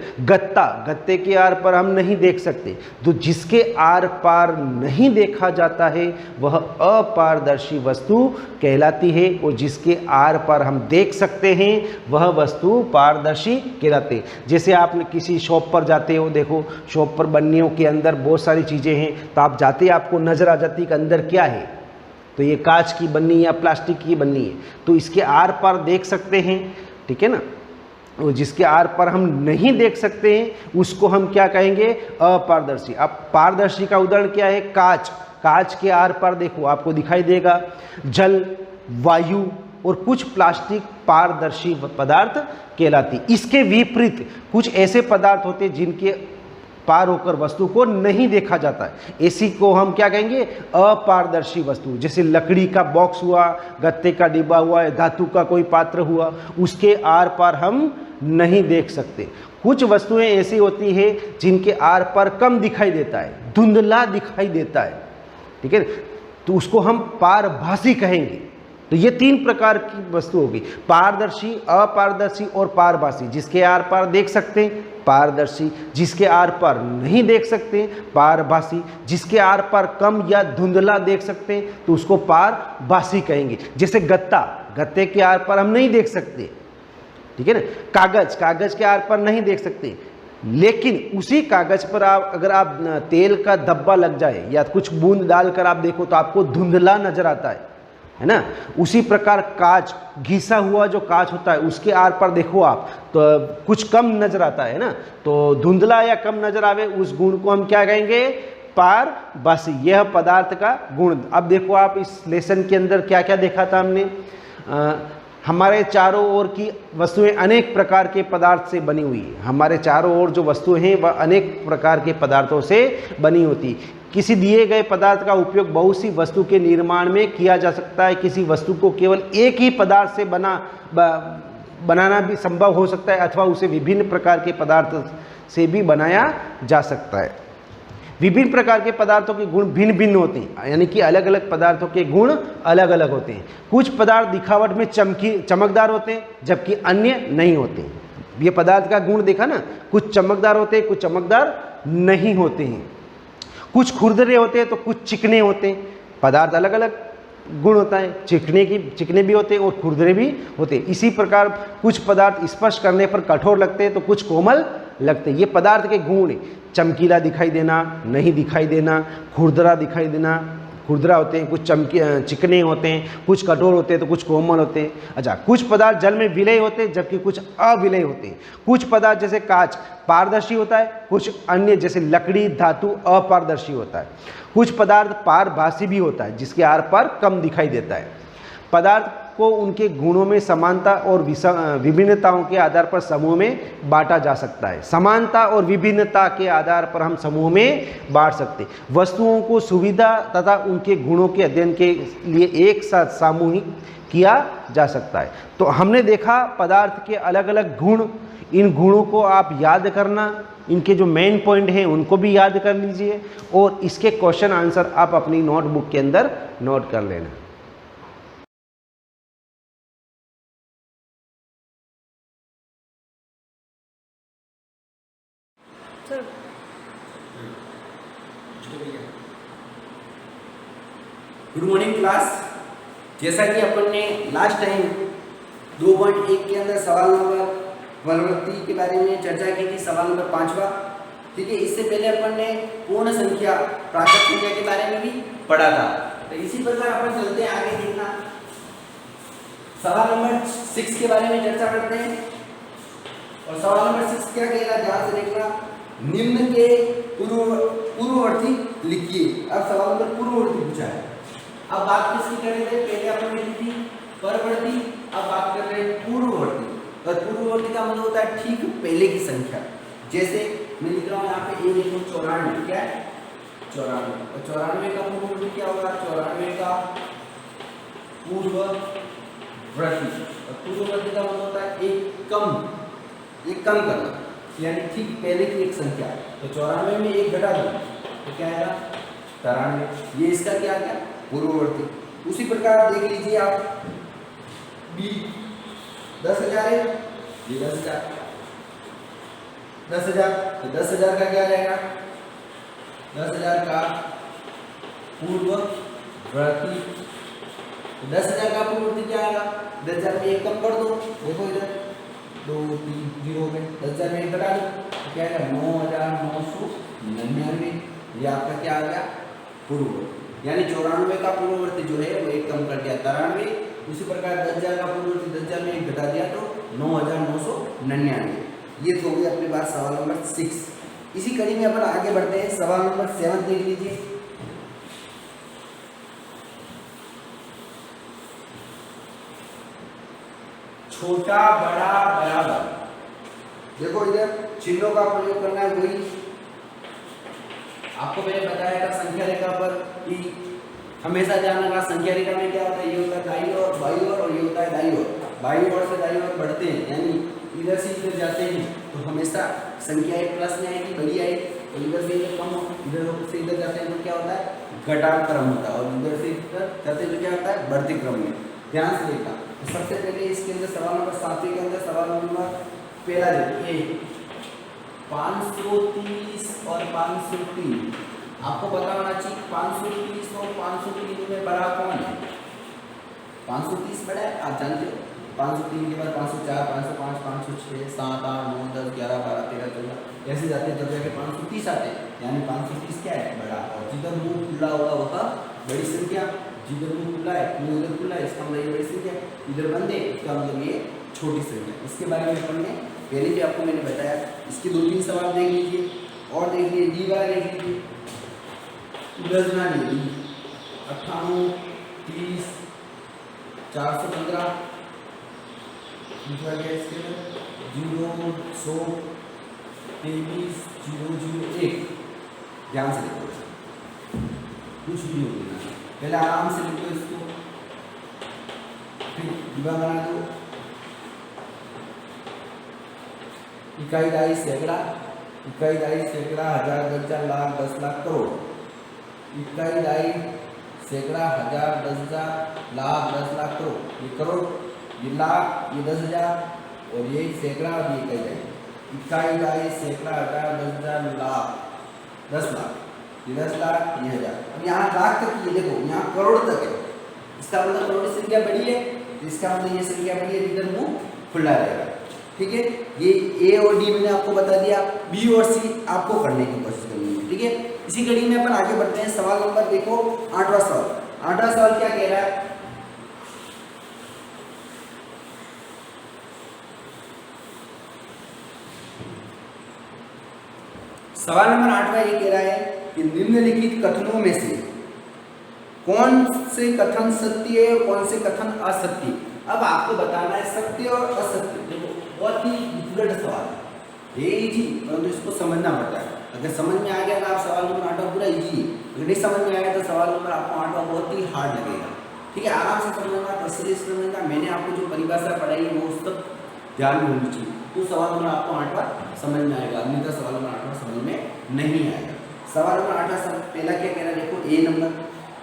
गत्ते के आर पार हम नहीं देख सकते। तो जिसके आर पार नहीं देखा जाता है वह अपारदर्शी वस्तु कहलाती है, और जिसके आर पार हम देख सकते हैं वह वस्तु पारदर्शी कहलाते हैं। जैसे आप किसी शॉप पर जाते हो, देखो शॉप पर बन्नियों के अंदर बहुत सारी चीज़ें हैं, तो आप जाते आपको नज़र आ जाती है कि अंदर क्या है। तो ये कांच की बन्नी या प्लास्टिक की बन्नी है, तो इसके आर पार देख सकते हैं, ठीक है ना। और जिसके आर पर हम नहीं देख सकते हैं उसको हम क्या कहेंगे? अपारदर्शी। अब पारदर्शी का उदाहरण क्या है? कांच। कांच के आर पार देखो आपको दिखाई देगा जल, वायु, और कुछ प्लास्टिक पारदर्शी पदार्थ कहलाती। इसके विपरीत कुछ ऐसे पदार्थ होते हैं जिनके पार होकर वस्तु को नहीं देखा जाता है, ऐसी को हम क्या कहेंगे, अपारदर्शी वस्तु। जैसे लकड़ी का बॉक्स हुआ, गत्ते का डिब्बा हुआ, धातु का कोई पात्र हुआ, उसके आर पार हम नहीं देख सकते। कुछ वस्तुएं ऐसी होती है जिनके आर पार कम दिखाई देता है, धुंधला दिखाई देता है, ठीक है, तो उसको हम पारभासी कहेंगे। तो ये 3 प्रकार की वस्तु होगी, पारदर्शी, अपारदर्शी और पारभासी। जिसके आर पार देख सकते हैं पारदर्शी, जिसके आर पार नहीं देख सकते पारभासी, जिसके आर पार कम या धुंधला देख सकते हैं तो उसको पारभासी कहेंगे। जैसे गत्ता, गत्ते के आर पार हम नहीं देख सकते, ठीक है ना। कागज, कागज के आर पार नहीं देख सकते, लेकिन उसी कागज पर अगर आप तेल का धब्बा लग जाए या कुछ बूंद डालकर आप देखो तो आपको धुंधला नजर आता है ना। उसी प्रकार कांच, घिसा हुआ जो कांच होता है उसके आर पार देखो आप तो कुछ कम नजर आता है ना, तो धुंधला या कम नजर आवे उस गुण को हम क्या कहेंगे, पारभासी। यह पदार्थ का गुण। अब देखो आप इस लेसन के अंदर क्या क्या देखा था हमने, हमारे चारों ओर की वस्तुएं अनेक प्रकार के पदार्थ से बनी हुई है। हमारे चारों ओर जो वस्तुएं हैं वह अनेक प्रकार के पदार्थों से बनी होती। किसी दिए गए पदार्थ का उपयोग बहुत सी वस्तु के निर्माण में किया जा सकता है। किसी वस्तु को केवल एक ही पदार्थ से बनाना भी संभव हो सकता है अथवा उसे विभिन्न प्रकार के पदार्थ से भी बनाया जा सकता है। विभिन्न प्रकार के पदार्थों के गुण भिन्न भिन्न होते हैं, यानी कि अलग अलग पदार्थों के गुण अलग अलग होते हैं। कुछ पदार्थ दिखावट में चमकदार होते हैं जबकि अन्य नहीं होते। ये पदार्थ का गुण देखा ना, कुछ चमकदार होते हैं, कुछ चमकदार नहीं होते हैं। कुछ खुरदरे होते हैं तो कुछ चिकने होते हैं। पदार्थ अलग अलग गुण होता है, चिकने भी होते हैं और खुरदरे भी होते हैं। इसी प्रकार कुछ पदार्थ स्पर्श करने पर कठोर लगते हैं तो कुछ कोमल लगते हैं। ये पदार्थ के गुण हैं। चमकीला दिखाई देना, नहीं दिखाई देना, खुरदरा दिखाई देना, खुरदरा होते हैं, कुछ चिकने होते हैं, कुछ कठोर होते हैं तो कुछ कोमल होते हैं। अच्छा, कुछ पदार्थ जल में विलय होते हैं जबकि कुछ अविलय होते हैं। कुछ पदार्थ जैसे कांच पारदर्शी होता है, कुछ अन्य जैसे लकड़ी, धातु अपारदर्शी होता है। कुछ पदार्थ पारभासी भी होता है जिसके आर पार कम दिखाई देता है। पदार्थ को उनके गुणों में समानता और विभिन्नताओं के आधार पर समूह में बांटा जा सकता है। समानता और विभिन्नता के आधार पर हम समूह में बांट सकते हैं। वस्तुओं को सुविधा तथा उनके गुणों के अध्ययन के लिए एक साथ सामूहिक किया जा सकता है। तो हमने देखा पदार्थ के अलग अलग गुण। इन गुणों को आप याद करना, इनके जो मेन पॉइंट हैं उनको भी याद कर लीजिए और इसके क्वेश्चन आंसर आप अपनी नोटबुक के अंदर नोट कर लेना। Good morning class. जैसा कि अपन ने लास्ट टाइम 2.1 के अंदर सवाल नंबर वर्गवृत्ति के बारे में चर्चा की थी, सवाल नंबर 5वां, ठीक है। इससे पहले अपन ने पूर्ण संख्या, प्राकृत संख्या के बारे में भी पढ़ा था। तो इसी प्रकार अपन चलते हैं आगे। देखना सवाल नंबर 6 के बारे में चर्चा करते हैं। और सवाल नंबर 6 क्या कहेगा, ध्यान से देखना। निम्न के पूर्ववर्ती लिखिए। अब सवाल नंबर पूर्ववर्ती पूछा है। अब बात किसकी कर रहे थे, पहले अपन ने लिखी परवर्ती, अब बात कर रहे हैं पूर्ववर्ती। और पूर्ववर्ती का मतलब होता है ठीक पहले की संख्या। जैसे मैं लिख रहा हूँ यहाँ पे ए लिखूँ 94, क्या है 94। और 94 का पूर्ववर्ती क्या होगा, 94 का पूर्ववर्ती। और पूर्ववर्ती का मतलब होता है एक कम करना, यानी ठीक पहले की एक संख्या। तो 94 में एक घटा दो तो क्या आएगा 93। ये इसका क्या गया, पूर्ववर्ती। उसी प्रकार देख लीजिए आप बी 10,000 है, ये 10,000 तो 10,000 का क्या जाएगा, 10,000 का पूर्ववर्ती। तो 10,000 का पूर्ववर्ती क्या आएगा, 10,000 में एक कम कर दो, देखो इधर 2 3 0 में 10,000 में एक घटा दो तो क्या आएगा 9,999। ये आपका क्या आ गया, पूर्ववर्ती। यानी 94 का पूर्ववर्ती जो है वो एक कम कर दिया 93। उसी प्रकार 10,000 का पूर्ववर्ती 10,000 में एक घटा दिया तो 9,999। ये तो हो गया अपने पास सवाल नंबर 6। इसी कड़ी में अपन आगे बढ़ते हैं। सवाल नंबर 7 देख लीजिए। छोटा बड़ा बराबर। देखो इधर चिन्हों का प्रयोग करना है, वही आपको मैंने बताया था संख्या रेखा पर कि हमेशा ध्यान रखना संख्या रेखा में क्या होता है, ये होता है दाईं ओर बाईं ओर और ये होता है दाईं ओर। बाईं ओर से दाईं ओर बढ़ते हैं यानी इधर से इधर जाते हैं तो हमेशा संख्या एक प्लस में आएगी, बड़ी आएगी, और इधर से इधर कम, इधर से इधर जाते हैं तो क्या होता है घटाव क्रम होता है, और इधर से इधर जाते हैं तो क्या होता है बढ़ते क्रम में। ध्यान से देखना। तो सबसे पहले इसके अंदर सवाल नंबर 7 के अंदर सवाल नंबर पहला देखिए 530 और 503। आपको पता होना चाहिए 530 और 503 में बड़ा कौन है। 530 बड़ा है, आप जानते हो। 503 के बाद 504, 505, 506, 7, 8, 9, 10, 11, 12, 13, 14 ऐसे जाते हैं, तब जाके 530 आते हैं। यानी 530 क्या है बड़ा, और जिधर मुंह खुला होगा वह बड़ी संख्या, जिधर मुंह खुला है मुंह उधर खुला है इसका मतलब ये बड़ी संख्या, इधर बंद है इसका मतलब ये छोटी संख्या। इसके बारे में अपन ने पहले भी आपको मैंने बताया। इसके 2-3 सवाल देख लीजिए और देख लीजिए, डी वाला देख लीजिए, 98, 30, 415 दूसरा क्या इसके अंदर 0, 100, 23, 001। ध्यान से देखो, कुछ भी नहीं होगा, पहले आराम से लिखो इसको, फिर डिब्बा बना दो। इकाई दाई सैकड़ा, इकाई दाई सैकड़ा, हजार, दर्जन, लाख, 10 लाख, करोड़। इकाई दाई सैकड़ा, हजार, 10,000, लाख, 10 लाख, करोड़। ये करोड़, ये लाख, ये 10,000 और ये सैकड़ा और ये इकाई दाई। इकाई दाई सैकड़ा, हजार, 10,000, लाख, 10 लाख, ये 10 लाख, ये 1000। अब यहाँ लाख तक ये देखो, यहाँ करोड़ तक है, इसका मतलब करोड़ की संख्या बड़ी है, इसका मतलब ये संख्या बड़ी है, इधर मुंह खुला रहेगा। ठीक है, ये ए और डी मैंने आपको बता दिया, बी और सी आपको करने की कोशिश करनी है। ठीक है, इसी कड़ी में अपन आगे बढ़ते हैं। सवाल नंबर देखो 8वां सवाल। 8वां सवाल क्या कह रहा है, सवाल नंबर 8वां ये कह रहा है कि निम्नलिखित कथनों में से कौन से कथन सत्य है और कौन से कथन असत्य। अब आपको बताना है सत्य और असत्य। देखो बहुत ही डिफिकल्ट सवाल है, ये इजी, परंतु इसको समझना पड़ता है। अगर समझ में आ गया तो आप सवाल नंबर 8वां पूरा इजी है, अगर नहीं समझ में आया तो सवाल नंबर आपको 8वां बहुत ही हार्ड लगेगा। ठीक है, आराम से समझना, तसल्ली से समझना। मैंने आपको जो परिभाषा पढ़ाई है वो उस तक ध्यान में होनी चाहिए, तो सवाल नंबर आपको 8वां समझ में आएगा, अन्यथा सवाल नंबर 8वां समझ में नहीं आएगा। सवाल नंबर 8वां पहला क्या कह रहा है, देखो ए नंबर,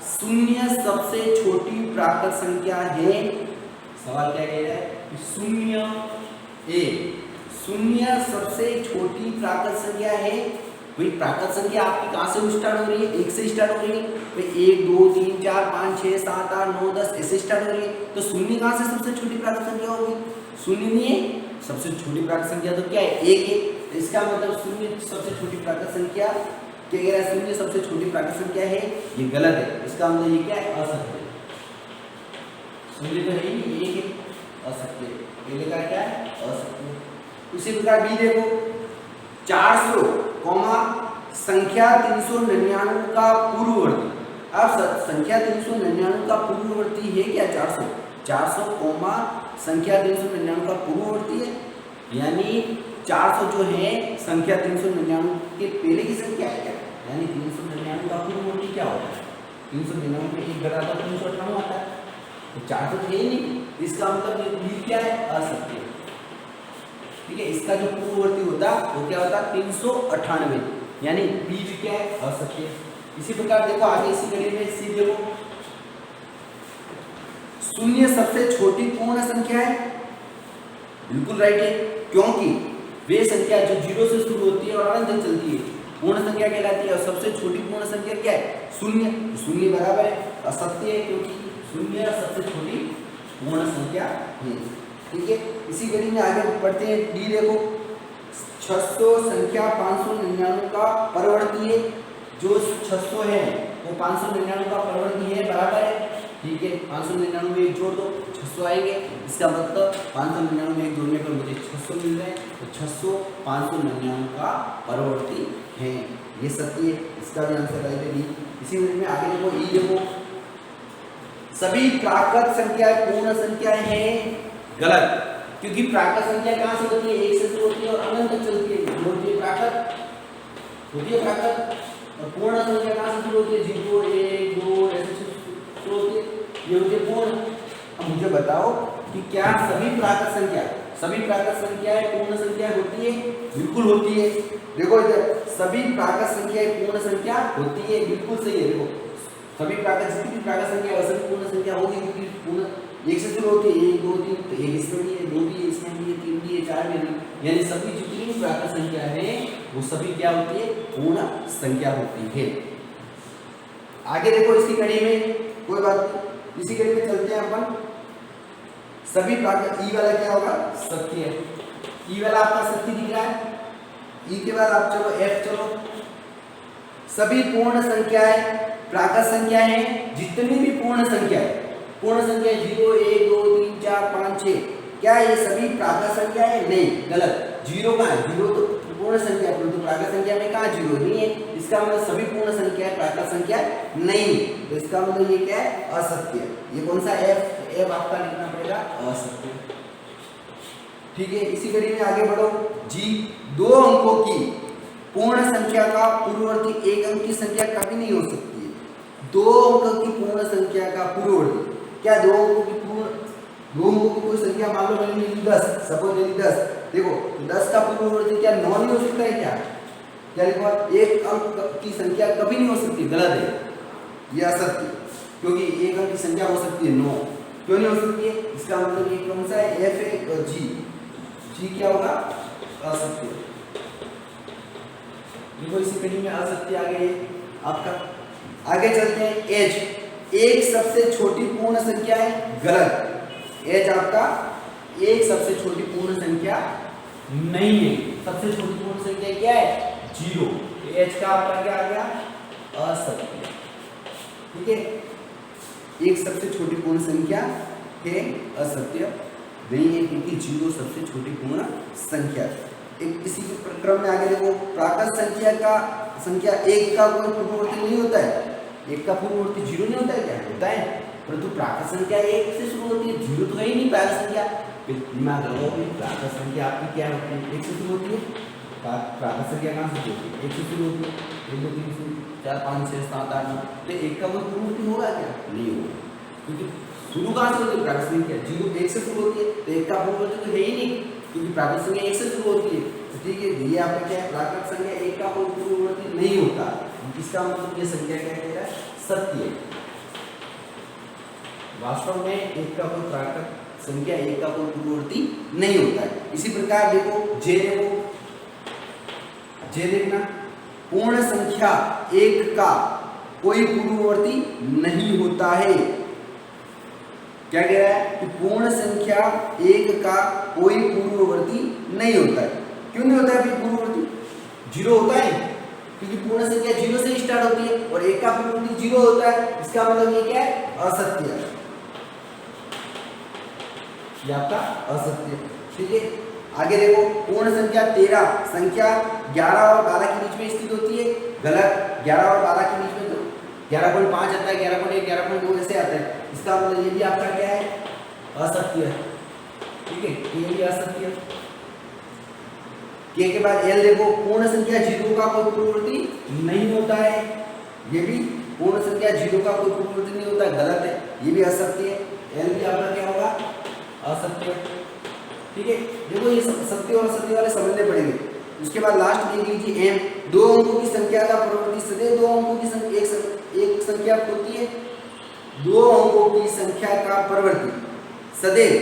शून्य सबसे छोटी प्राकृत संख्या है। सवाल क्या कह रहा है, शून्य ए, शून्य सबसे छोटी प्राकृत संख्या है। भाई प्राकृत संख्या आपकी कहाँ से स्टार्ट हो रही है, 1 से स्टार्ट हो रही है। भाई 1, 2, 3, 4, 5, 6, 7, 8, 9, 10 ऐसे स्टार्ट हो रही है, तो शून्य कहाँ से सबसे छोटी प्राकृत संख्या होगी, शून्य नहीं है। सबसे छोटी प्राकृत संख्या तो क्या है, 1 है। इसका मतलब शून्य सबसे छोटी प्राकृत संख्या क्या कह रहा है, शून्य सबसे छोटी प्राकृत संख्या है, ये गलत है। इसका मतलब ये क्या है, असत्य है। शून्य तो है ही, 1 है, असत्य। पहले का क्या है, असत्य। उसी प्रकार बी देखो, 400 संख्या 399 का पूर्ववर्ती। अब संख्या 399 का पूर्ववर्ती है क्या, 400 संख्या 399 का पूर्ववर्ती है, यानी 400 जो है संख्या 399 के पहले की संख्या है क्या, यानी 399 का पूर्ववर्ती क्या होता है, 399 में 1 घटा तो 398 आता है, तो 400 तो है नहीं। इसका मतलब बी क्या है, असत्य। ठीक है, इसका जो पूर्ववर्ती होता वो क्या होता, 398, यानी बी भी क्या है, असत्य। इसी प्रकार देखो आगे इसी कड़ी में सी देखो, शून्य सबसे छोटी पूर्ण संख्या है, बिल्कुल राइट है, क्योंकि वे संख्या जो 0 से शुरू होती है और अनंत तक चलती है पूर्ण संख्या कहलाती है, और सबसे छोटी पूर्ण संख्या क्या है, शून्य। शून्य बराबर है असत्य है, क्योंकि शून्य सबसे छोटी पूर्ण संख्या है। ठीक है, इसी कड़ी में आगे बढ़ते हैं। डी देखो, 600 संख्या 599 का परवर्ती है। जो 600 है वो 599 का परवर्ती है, बराबर है। ठीक है, 599 में 1 जोड़ दो, 600 आएंगे। इसका मतलब 599 में 1 जोड़ने पर मुझे 600 मिल रहे हैं, तो 600 599 का परवर्ती है, ये सत्य है। इसका भी आंसर आएगा डी। इसी में आगे देखो, ई देखो, सभी प्राकृत संख्याएं पूर्ण संख्याएं हैं, गलत। क्योंकि प्राकृत संख्या कहाँ से होती है, एक से शुरू होती है और अनंत तक चलती है, होती है प्राकृत, होती है प्राकृत। और पूर्ण संख्या कहाँ से शुरू होती है, 0 1 2 ऐसे शुरू होती है, ये होती है पूर्ण। अब मुझे बताओ कि क्या सभी प्राकृत संख्याएं पूर्ण संख्या होती है? बिल्कुल होती है। देखो इधर सभी प्राकृत संख्याएं पूर्ण संख्या होती है, बिल्कुल सही है। देखो सभी प्राकृत जितनी भी प्राकृत संख्या है सभी पूर्ण संख्या होगी, क्योंकि पूर्ण एक से शुरू होती है, 1 2 3, तो एक इसमें भी है, 2 भी है, इसमें भी है, 3 भी है, 4 भी है, यानी सभी जितनी भी प्राकृत संख्या है वो सभी क्या होती है, पूर्ण संख्या होती है। आगे देखो इसकी कड़ी में कोई बात नहीं, इसी कड़ी में चलते हैं अपन। सभी प्राकृत ई वाला क्या होगा, सत्य है। ई वाला आपका सत्य दिख रहा है। ई के बाद आप चलो एफ चलो। सभी पूर्ण संख्याएं प्राकृत संख्या है, जितनी भी पूर्ण संख्या 0 1 2 3 4 5 6, क्या ये सभी प्राकृत संख्या है? नहीं, गलत। 0 कहाँ है, 0 तो पूर्ण संख्या, परंतु प्राकृत संख्या में कहाँ 0 नहीं है। इसका मतलब सभी पूर्ण संख्या है, प्राकृत संख्या नहीं, तो इसका मतलब ये क्या है, असत्य। ये कौन सा एफ आपका लिखना पड़ेगा, असत्य। ठीक है, इसी कड़ी में आगे बढ़ो। जी, 2 अंकों की पूर्ण संख्या का पूर्ववर्ती 1 अंक की संख्या कभी नहीं हो सकती है। 2 अंकों की पूर्ण संख्या का पूर्ववर्ती, क्या 2 अंकों की कोई संख्या मान लो मैंने ली 10, सपोज ली 10। देखो 10 का पूर्ववर्ती क्या 9 नहीं हो सकता है क्या? क्या लिखो, 1 अंक की संख्या कभी नहीं हो सकती, गलत है, ये असत्य। क्योंकि 1 अंक की संख्या हो सकती है 9, क्यों नहीं हो सकती है? इसका मतलब ये कौन सा है, एफ है और जी क्या होगा, असत्य। देखो इसी कड़ी में असत्य आ गए आपका। आगे चलते हैं, एच एक सबसे छोटी पूर्ण संख्या है, गलत। एच आपका एक सबसे छोटी पूर्ण संख्या नहीं है। सबसे छोटी पूर्ण संख्या क्या है, 0। एच का आपका क्या आ गया, असत्य। ठीक है, एक सबसे छोटी पूर्ण संख्या है, असत्य नहीं है, क्योंकि 0 सबसे छोटी पूर्ण संख्या। एक इसी के क्रम में आगे देखो, प्राकृत संख्या 1 का कोई पूर्ववर्ती नहीं होता है। 1 का पूर्ववर्ती 0 नहीं होता है, क्या होता है? परंतु प्राकृत संख्या 1 से शुरू होती है, 0 तो है ही नहीं प्राकृत संख्या। दिमाग लगाओ, प्राकृत संख्या आपकी क्या होती है, 1 से शुरू होती है। प्राकृत संख्या कहाँ से होती है, 1 से शुरू होती है, 1 2 3 4 5 6 7 8 9, तो 1 का कोई पूर्ववर्ती होगा क्या, नहीं होगा, क्योंकि शुरू कहाँ से होती है, प्राकृत संख्या 0 1 से शुरू होती है, तो 1 का पूर्ववर्ती तो है ही नहीं, क्योंकि प्राकृत संख्या 1 से शुरू होती है। तो ठीक है, ये आपका क्या है, प्राकृत संख्या 1 का कोई पूर्ववर्ती नहीं होता। इसका मतलब ये संख्या क्या कह रहा है, सत्य है। वास्तव में 1 का कोई प्राकृत संख्या 1 का कोई पूर्ववर्ती नहीं होता है। इसी प्रकार देखो, जे देखना, पूर्ण संख्या 1 का कोई पूर्ववर्ती नहीं होता है। क्या कह रहा है कि पूर्ण संख्या 1 का कोई पूर्ववर्ती नहीं होता है। क्यों नहीं होता है भाई पूर्ववर्ती? 0 होता है, क्योंकि पूर्ण संख्या 0 से स्टार्ट होती है और 1 का पूर्ववर्ती 0 होता है। इसका मतलब ये क्या है, असत्य है, ये आपका असत्य। ठीक है, आगे देखो, पूर्ण संख्या 13 संख्या 11 और 12 के बीच में स्थित होती है, गलत। 11 और 12 के बीच में 11.5 आता है, 11.1 11.2 ऐसे आता है। इसका मतलब ये भी आपका क्या है, असत्य है। ठीक है, ये भी असत्य है। के बाद एल देखो, पूर्ण संख्या 0 का कोई पूर्ववर्ती नहीं होता है, ये भी पूर्ण संख्या 0 का कोई पूर्ववर्ती नहीं होता है, गलत है, ये भी असत्य है। एल भी आपका क्या होगा, असत्य। ठीक है, देखो ये सत्य और असत्य वाले समझने पड़ेंगे। उसके बाद लास्ट देख लीजिए, एम 2 अंकों की संख्या का पूर्ववर्ती सदैव 2 अंकों की संख्या एक संख्या होती है। 2 अंकों की संख्या का पूर्ववर्ती सदैव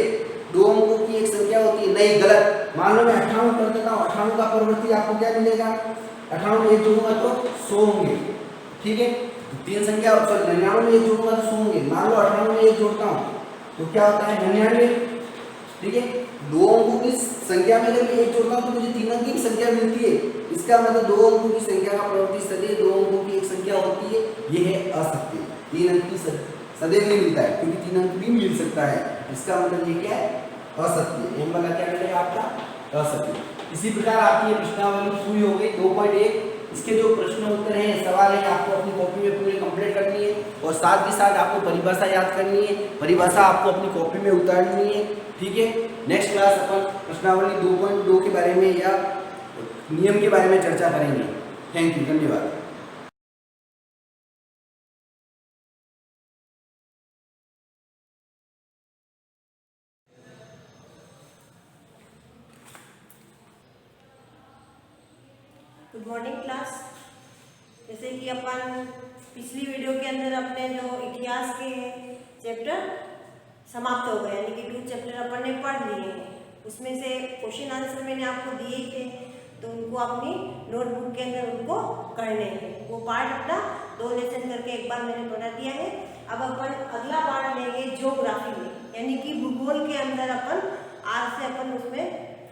2 अंकों की एक संख्या होती है, नहीं, गलत। मान लो मैं 98 कर देता हूँ, 98 का पूर्ववर्ती आपको क्या मिलेगा, 98 में 1 जोड़ूंगा तो 100 होंगे। ठीक है, 3 संख्या 99 में 1 जोड़ूंगा तो 100 होंगे। मान लो 98 में 1 जोड़ता हूँ तो क्या होता है, 99। ठीक है, 2 अंकों की संख्या में अगर मैं 1 जोड़ता हूँ तो मुझे 3 अंक की संख्या मिलती है। इसका मतलब 2 अंकों की संख्या का पूर्ववर्ती सदैव 2 अंकों की एक संख्या होती है, ये है असत्य। 3 अंक की सदैव नहीं मिलता है, क्योंकि 3 अंक भी मिल सकता है। इसका मतलब ये क्या है, असत्य। एम वाला क्या मिलेगा आपका, असत्य। इसी प्रकार आपकी ये प्रश्नावली पूरी हो गई 2.1। इसके जो प्रश्न उत्तर हैं, सवाल है, आपको अपनी कॉपी में पूरे कंप्लीट करनी है और साथ ही साथ आपको परिभाषा याद करनी है। परिभाषा आपको अपनी कॉपी में उतारनी है। ठीक है, नेक्स्ट क्लास अपन प्रश्नावली 2.2 के बारे में या नियम के बारे में चर्चा करेंगे। थैंक यू, धन्यवाद। Good morning class. जैसे कि अपन पिछली वीडियो के अंदर अपने जो इतिहास के चैप्टर समाप्त हो गए, यानी कि 2 चैप्टर अपन ने पढ़ लिए हैं। उसमें से क्वेश्चन आंसर मैंने आपको दिए ही थे, तो उनको अपनी नोटबुक के अंदर उनको करने हैं। वो पार्ट अपना 2 लेसन करके एक बार मैंने बना दिया है। अब अपन अगला पार्ट लेंगे ज्योग्राफी में, यानी कि भूगोल के अंदर अपन आज से अपन उसमें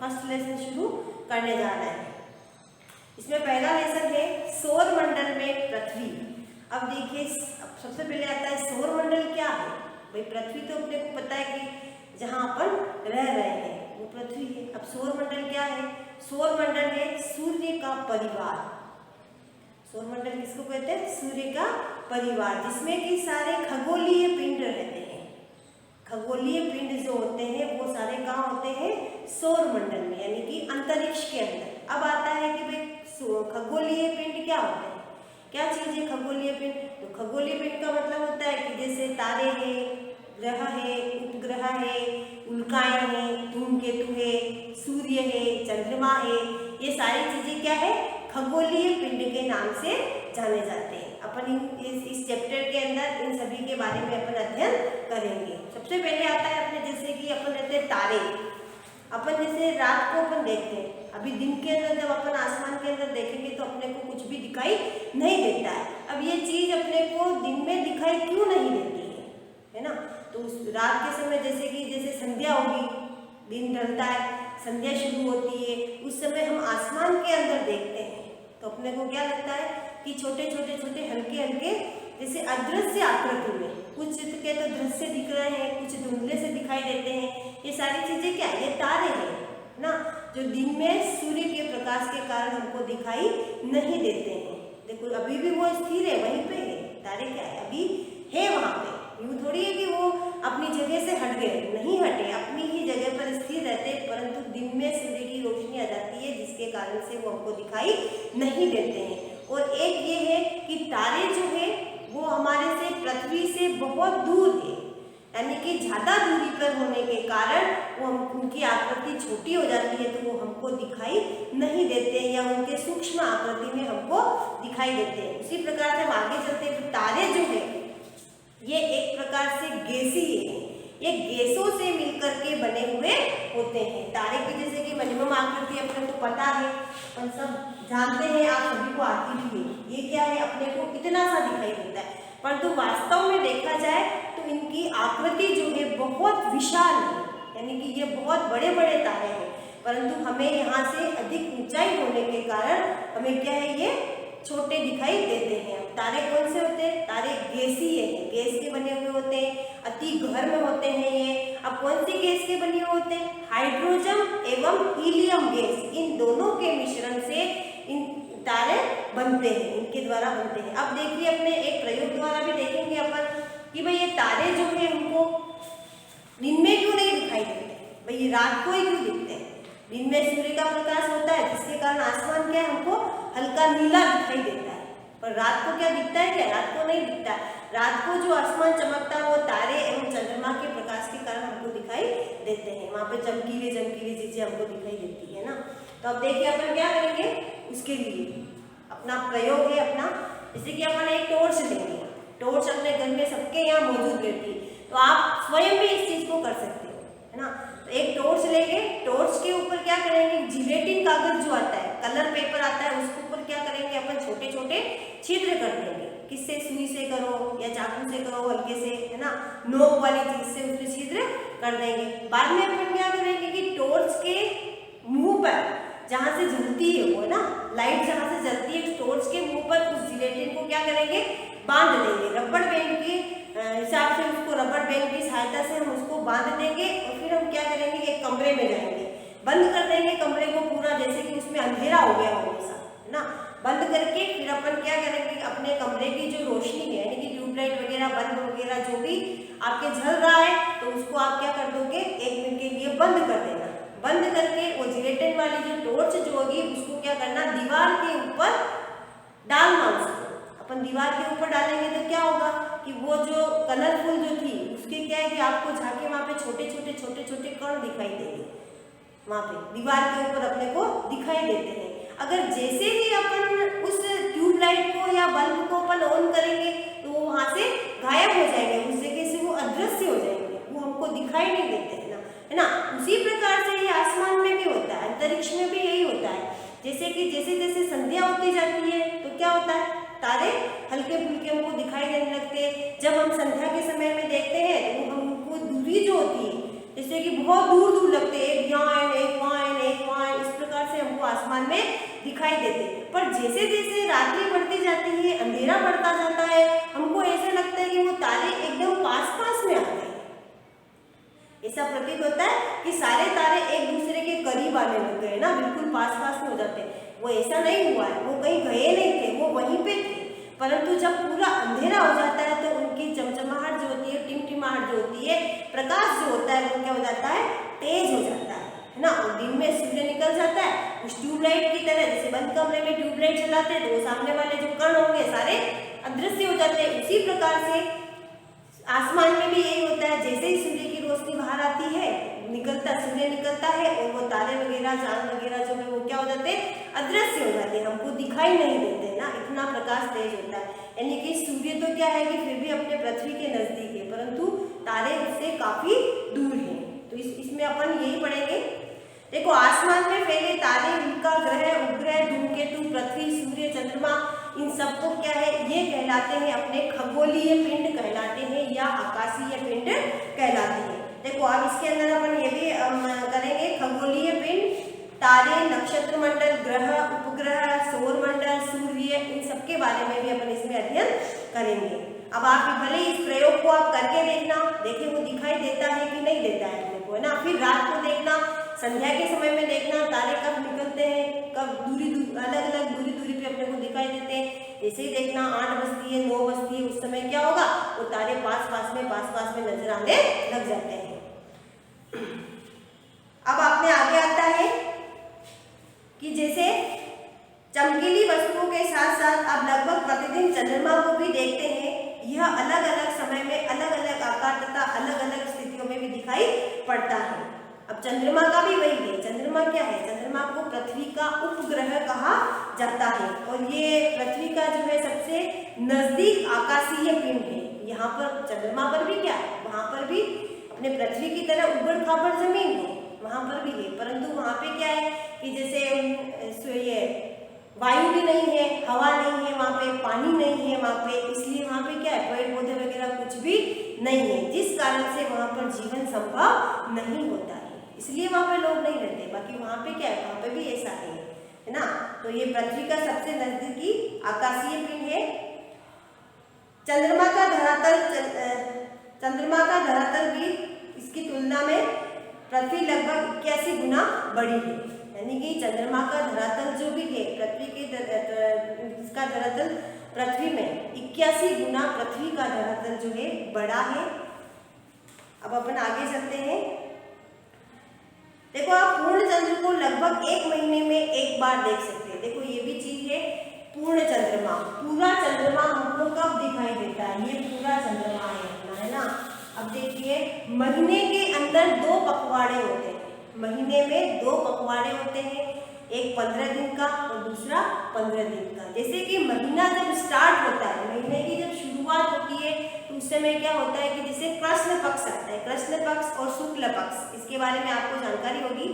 फर्स्ट लेसन शुरू करने जा रहे हैं। इसमें पहला लेसन है सौर मंडल में पृथ्वी। अब देखिए, सबसे पहले आता है सौर मंडल क्या है। भाई पृथ्वी तो अपने को पता है कि जहाँ अपन रह रहे हैं वो पृथ्वी है। अब सौर मंडल क्या है? सौर मंडल है सूर्य का परिवार। सौर मंडल किसको कहते हैं? सूर्य का परिवार, जिसमें कि सारे खगोलीय पिंड रहते हैं। खगोलीय पिंड जो होते हैं वो सारे कहाँ होते हैं? सौर मंडल में, यानी कि अंतरिक्ष के अंदर। अब आता है कि भाई खगोलीय पिंड क्या होते हैं, क्या चीज है खगोलीय पिंड? तो खगोलीय पिंड का मतलब होता है कि जैसे तारे हैं, ग्रह है, उपग्रह है, उल्काएं हैं, धूमकेतु है, सूर्य है, चंद्रमा है, ये सारी चीजें क्या है? खगोलीय पिंड के नाम से जाने जाते हैं। अपन इस चैप्टर के अंदर इन सभी के बारे में अपन अध्ययन करेंगे। सबसे पहले आता है अपने, जैसे कि अपन रहते हैं तारे। अपन जैसे रात को अपन देखते हैं, अभी दिन के अंदर जब अपन आसमान के अंदर देखेंगे तो अपने को कुछ भी दिखाई नहीं देता है। अब ये चीज अपने को दिन में दिखाई क्यों नहीं देती है ना? तो उस रात के समय जैसे संध्या होगी, दिन ढलता है, संध्या शुरू होती है, उस समय हम आसमान के अंदर देखते हैं तो अपने को क्या लगता है कि छोटे हल्के हल्के जैसे अदृश्य आकृति में, कुछ के तो दृश्य दिख रहे हैं, कुछ धुंधले से दिखाई देते हैं। ये सारी चीजें क्या है? ये तारे हैं ना, जो दिन में सूर्य के प्रकाश के कारण हमको दिखाई नहीं देते हैं। देखो अभी भी वो स्थिर है, वहीं पे है। तारे क्या है? अभी है वहां पे। यूँ थोड़ी है कि वो अपनी जगह से हट गए, नहीं हटे, अपनी ही जगह पर स्थिर रहते, परंतु दिन में सूर्य की रोशनी आ जाती है जिसके कारण से वो हमको दिखाई नहीं देते हैं। और एक ये है कि तारे जो है वो हमारे से पृथ्वी से बहुत दूर है, यानी कि ज़्यादा दूरी पर होने के कारण वो उनकी आकृति छोटी हो जाती है, तो वो हमको दिखाई नहीं देते या उनके सूक्ष्म आकृति में हमको दिखाई देते हैं। उसी प्रकार से हम आगे चलते हैं। तारे जो है ये एक प्रकार से गैसीय है, ये गैसों से मिलकर के बने हुए होते हैं। तारे की जैसे कि मिनिमम आकृति अपने को पता है, हम सब जानते हैं, आप सभी को आती भी है। ये क्या है? अपने को इतना सा दिखाई देता है, परंतु वास्तव में देखा जाए तो इनकी आकृति जो है बहुत विशाल है, यानी कि ये बहुत बड़े बड़े तारे हैं, परंतु हमें यहाँ से अधिक ऊंचाई होने के कारण हमें क्या है? ये छोटे दिखाई देते हैं। तारे कौन से होते हैं? तारे गैसीय हैं, गैस के बने हुए होते हैं, अति गर्म होते हैं ये। अब कौन सी गैस के बने हुए होते हैं? हाइड्रोजन एवं हीलियम गैस, इन दोनों के मिश्रण से इन तारे बनते हैं, इनके द्वारा बनते हैं। अब देखिए अपने एक प्रयोग द्वारा भी देखेंगे अपन कि भाई ये तारे जो है हमको दिन में क्यों नहीं दिखाई देते? भाई ये रात को ही क्यों दिखते हैं? दिन में सूर्य का प्रकाश होता है जिसके कारण आसमान क्या है? हमको हल्का नीला दिखाई देता है, पर रात को क्या दिखता है? क्या रात को नहीं दिखता है। रात को जो आसमान चमकता है वो तारे एवं चंद्रमा के प्रकाश के कारण हमको दिखाई देते हैं। वहाँ पे चमकीली चीजें हमको दिखाई देती है ना। तो अब देखिए अपन क्या करेंगे, उसके लिए अपना प्रयोग है अपना, जैसे कि अपन एक टॉर्च लेंगे। टॉर्च अपने घर में सबके यहाँ मौजूद रहती है, तो आप स्वयं भी इस चीज को कर सकते हो, है ना। तो एक टॉर्च लेंगे, टॉर्च के ऊपर क्या करेंगे? जिलेटिन कागज जो आता है, कलर पेपर आता है, उसके ऊपर क्या करेंगे? अपन छोटे छोटे छिद्र कर देंगे। किससे? सुई से करो या चाकू से करो, हल्के से, है ना, नोक वाली चीज से उसमें छिद्र कर देंगे। बाद में अपन क्या करेंगे कि टॉर्च के मुंह पर जहाँ से जलती है वो, है ना, लाइट जहाँ से जलती है, टॉर्च के मुंह पर उस जिलेटिन को क्या करेंगे? बांध देंगे। रबड़ बैंड के हिसाब से उसको, रबड़ बैंड की सहायता से हम उसको बांध देंगे और फिर हम क्या करेंगे? एक कमरे में जाएंगे, बंद कर देंगे कमरे को पूरा, जैसे कि उसमें अंधेरा हो गया हो ऐसा, है ना। बंद करके फिर अपन क्या करेंगे? अपने कमरे की जो रोशनी है, यानी कि ट्यूबलाइट वगैरह, बल्ब वगैरह जो भी आपके झल रहा है तो उसको आप क्या कर दोगे, 1 मिनट के लिए बंद कर देना। बंद करके वो जिलेटिन वाली जो टॉर्च जो होगी उसको क्या करना, दीवार के ऊपर डालना। उसको अपन दीवार के ऊपर डालेंगे तो क्या होगा कि वो जो कलरफुल जो थी उसके क्या है कि आपको झांके वहाँ पे छोटे छोटे कण दिखाई देंगे, वहाँ पे दीवार के ऊपर अपने को दिखाई देते हैं। अगर जैसे ही अपन उस ट्यूबलाइट को या बल्ब को अपन ऑन करेंगे तो वो वहाँ से गायब हो जाएंगे, उस जगह से वो अदृश्य हो जाएंगे, वो हमको दिखाई नहीं देते हैं ना, है ना। उसी प्रकार से ये आसमान में भी होता है, अंतरिक्ष में भी यही होता है। जैसे कि जैसे जैसे संध्या होती जाती है तो क्या होता है, तारे हल्के फुल्के हमको दिखाई देने लगते हैं। जब हम संध्या के समय में देखते हैं तो हमको दूरी जो होती है जैसे कि बहुत दूर दूर लगते हैं, एक यहाँ एक वहाँ, इस प्रकार से हमको आसमान में दिखाई देते हैं। पर जैसे जैसे रात्रि बढ़ती जाती है, अंधेरा बढ़ता जाता है, हमको ऐसा लगता है कि वो तारे एकदम पास में आते हैं। ऐसा प्रतीत होता है कि सारे तारे एक दूसरे के करीब आने लग गए ना, बिल्कुल पास में हो जाते हैं। वो ऐसा नहीं हुआ है, वो कहीं गए नहीं थे, वो वहीं पे थे। परंतु जब पूरा अंधेरा हो जाता है तो उनकी चमचमाहट जो होती है, टिमटिमाहट जो होती है, प्रकाश जो होता है वो क्या हो जाता है, तेज हो जाता है ना। और दिन में सूर्य निकल जाता है उस ट्यूबलाइट की तरह। जैसे बंद कमरे में ट्यूबलाइट चलाते हैं तो वो सामने वाले जो कण होंगे सारे अदृश्य हो जाते हैं। उसी प्रकार से आसमान में भी यही होता है, जैसे ही सूर्य की रोशनी बाहर आती है, सूर्य निकलता है और वो तारे वगैरह चांद वगैरह जो है वो क्या हो जाते हैं, अदृश्य हो जाते हैं, हमको दिखाई नहीं देते ना, इतना प्रकाश तेज होता है। यानी कि सूर्य तो क्या है कि फिर भी अपने पृथ्वी के नजदीक है, परंतु तारे उससे काफी दूर हैं। तो इसमें अपन यही पढ़ेंगे। देखो आसमान में फैले तारे, उल्का ग्रह, उपग्रह, धूमकेतु, पृथ्वी, सूर्य, चंद्रमा, इन सबको क्या है, ये कहलाते हैं अपने खगोलीय पिंड कहलाते हैं या आकाशीय पिंड कहलाते हैं। देखो अब इसके अंदर अपन ये भी करेंगे, खगोलीय पिंड, तारे, नक्षत्र मंडल, ग्रह, उपग्रह, सौर मंडल, सूर्य, इन सबके बारे में भी अपन इसमें अध्ययन करेंगे। अब आप भले इस प्रयोग को आप करके देखना, देखिए वो दिखाई देता है कि नहीं देता है तुमको, है ना। फिर रात को देखना, संध्या के समय में देखना, तारे कब निकलते हैं, कब अलग अलग दूरी पे अपने को दिखाई देते हैं। जैसे ही देखना 8 बजती है, 9 बजती है, उस समय क्या होगा, वो तारे पास में नजर आने लग जाते हैं। अब आपने आगे आता है कि जैसे चमकीली वस्तुओं के साथ साथ आप लगभग प्रतिदिन चंद्रमा को भी देखते हैं। यह अलग अलग समय में अलग अलग आकार तथा अलग अलग स्थितियों में भी दिखाई पड़ता है। अब चंद्रमा का भी वही है। चंद्रमा क्या है, चंद्रमा को पृथ्वी का उपग्रह कहा जाता है और ये पृथ्वी का जो है सबसे नजदीक आकाशीय पिंड है। यहाँ पर चंद्रमा पर भी क्या है, वहाँ पर भी अपने पृथ्वी की तरह उबड़ खाबड़ जमीन है, वहाँ पर भी है, परंतु वहाँ पे क्या है कि जैसे ये वायु भी नहीं है, हवा नहीं है, वहाँ पे पानी नहीं है वहाँ पे, इसलिए वहाँ पे क्या है, पेड़ पौधे वगैरह कुछ भी नहीं है, जिस कारण से वहाँ पर जीवन संभव नहीं होता है, इसलिए वहाँ पे लोग नहीं रहते। बाकी वहाँ पे क्या है, वहाँ पे भी ऐसा है ना। तो ये पृथ्वी का सबसे नजदीकी आकाशीय पिंड है। चंद्रमा का धरातल भी इसकी तुलना में पृथ्वी लगभग 81 गुना बड़ी है। यानी कि चंद्रमा का धरातल जो भी है इसका धरातल पृथ्वी में 81 गुना पृथ्वी का धरातल जो है बड़ा है। अब अपन आगे चलते हैं। देखो आप पूर्ण चंद्र को लगभग 1 महीने में एक बार देख सकते हैं। देखो ये भी चीज है, पूर्ण चंद्रमा, पूरा चंद्रमा हमको कब दिखाई देता है, ये पूरा चंद्रमा है ना। अब देखिए महीने के अंदर 2 पखवाड़े होते हैं, महीने में 2 पखवाड़े होते हैं, एक 15 दिन का और दूसरा 15 दिन का। जैसे कि महीना जब स्टार्ट होता है, महीने की जब शुरुआत होती है तो उस समय क्या होता है कि जैसे कृष्ण पक्ष आता है, कृष्ण पक्ष और शुक्ल पक्ष, इसके बारे में आपको जानकारी होगी।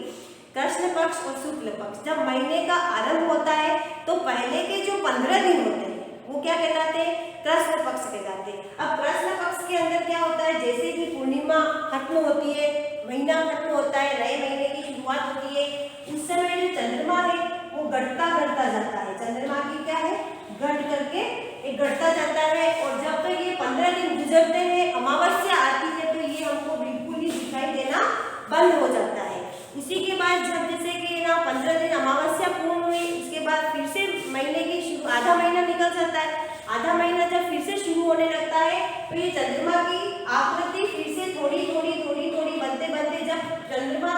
कृष्ण पक्ष और शुक्ल पक्ष, जब महीने का आरंभ होता है तो पहले के जो 15 दिन होते हैं वो क्या कहलाते हैं, कृष्ण पक्ष कहलाते हैं। अब कृष्ण पक्ष के अंदर क्या होता है, जैसे कि पूर्णिमा खत्म होती है, महीना खत्म होता है, नए महीने की शुरुआत होती है, उस समय जो चंद्रमा है वो घटता जाता है। चंद्रमा की क्या है, घट करके एक घटता जाता है और जब तक ये 15 दिन गुजरते हैं, अमावस्या आती है तो ये हमको बिल्कुल ही दिखाई देना बंद हो जाता है। उसी के बाद जब जैसे कि ना 15 दिन अमावस्या पूर्ण हुई, उसके बाद फिर से महीने की आधा महीना निकल जाता है। आधा महीना जब फिर से शुरू होने लगता है तो ये चंद्रमा की आकृति फिर से थोड़ी थोड़ी बनते बनते जब चंद्रमा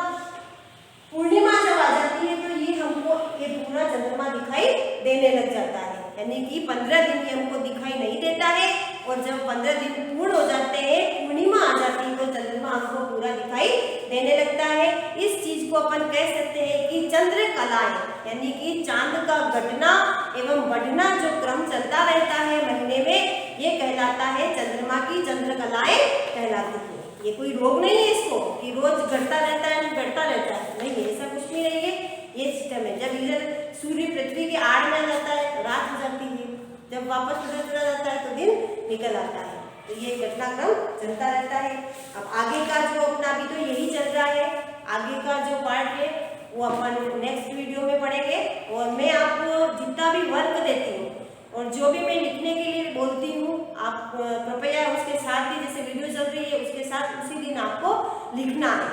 पूर्णिमा जब आ जाती है तो ये हमको ये पूरा चंद्रमा दिखाई देने लग जाता है, यानी कि 15 दिन ये हमको दिखाई नहीं देता है। और जब 15 दिन पूर्ण हो जाते हैं, पूर्णिमा आ जाती है तो चंद्रमा हमको पूरा दिखाई देने लगता है। इस चीज को अपन कह सकते हैं कि चंद्र कलाएं, यानी कि चांद का घटना एवं बढ़ना जो क्रम चलता रहता है महीने में, ये कहलाता है चंद्रमा की चंद्र कलाएं कहलाती है। ये कोई रोग नहीं है इसको कि रोज घटता रहता है घटता रहता है, नहीं, ऐसा कुछ नहीं है। ये सिस्टम है। जब इधर सूर्य पृथ्वी के आड़ में जाता है रात हो जाती है, जब वापस उधर चला जाता है तो दिन निकल आता है। तो ये घटनाक्रम चलता रहता है। अब आगे का जो अपना अभी तो यही चल रहा है, आगे का जो पार्ट है वो अपन नेक्स्ट वीडियो में पढ़ेंगे। और मैं आपको जितना भी वर्क देती हूँ और जो भी मैं लिखने के लिए बोलती हूँ, आप कृपया उसके साथ ही, जैसे वीडियो चल रही है उसके साथ उसी दिन आपको लिखना है।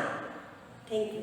Thank you.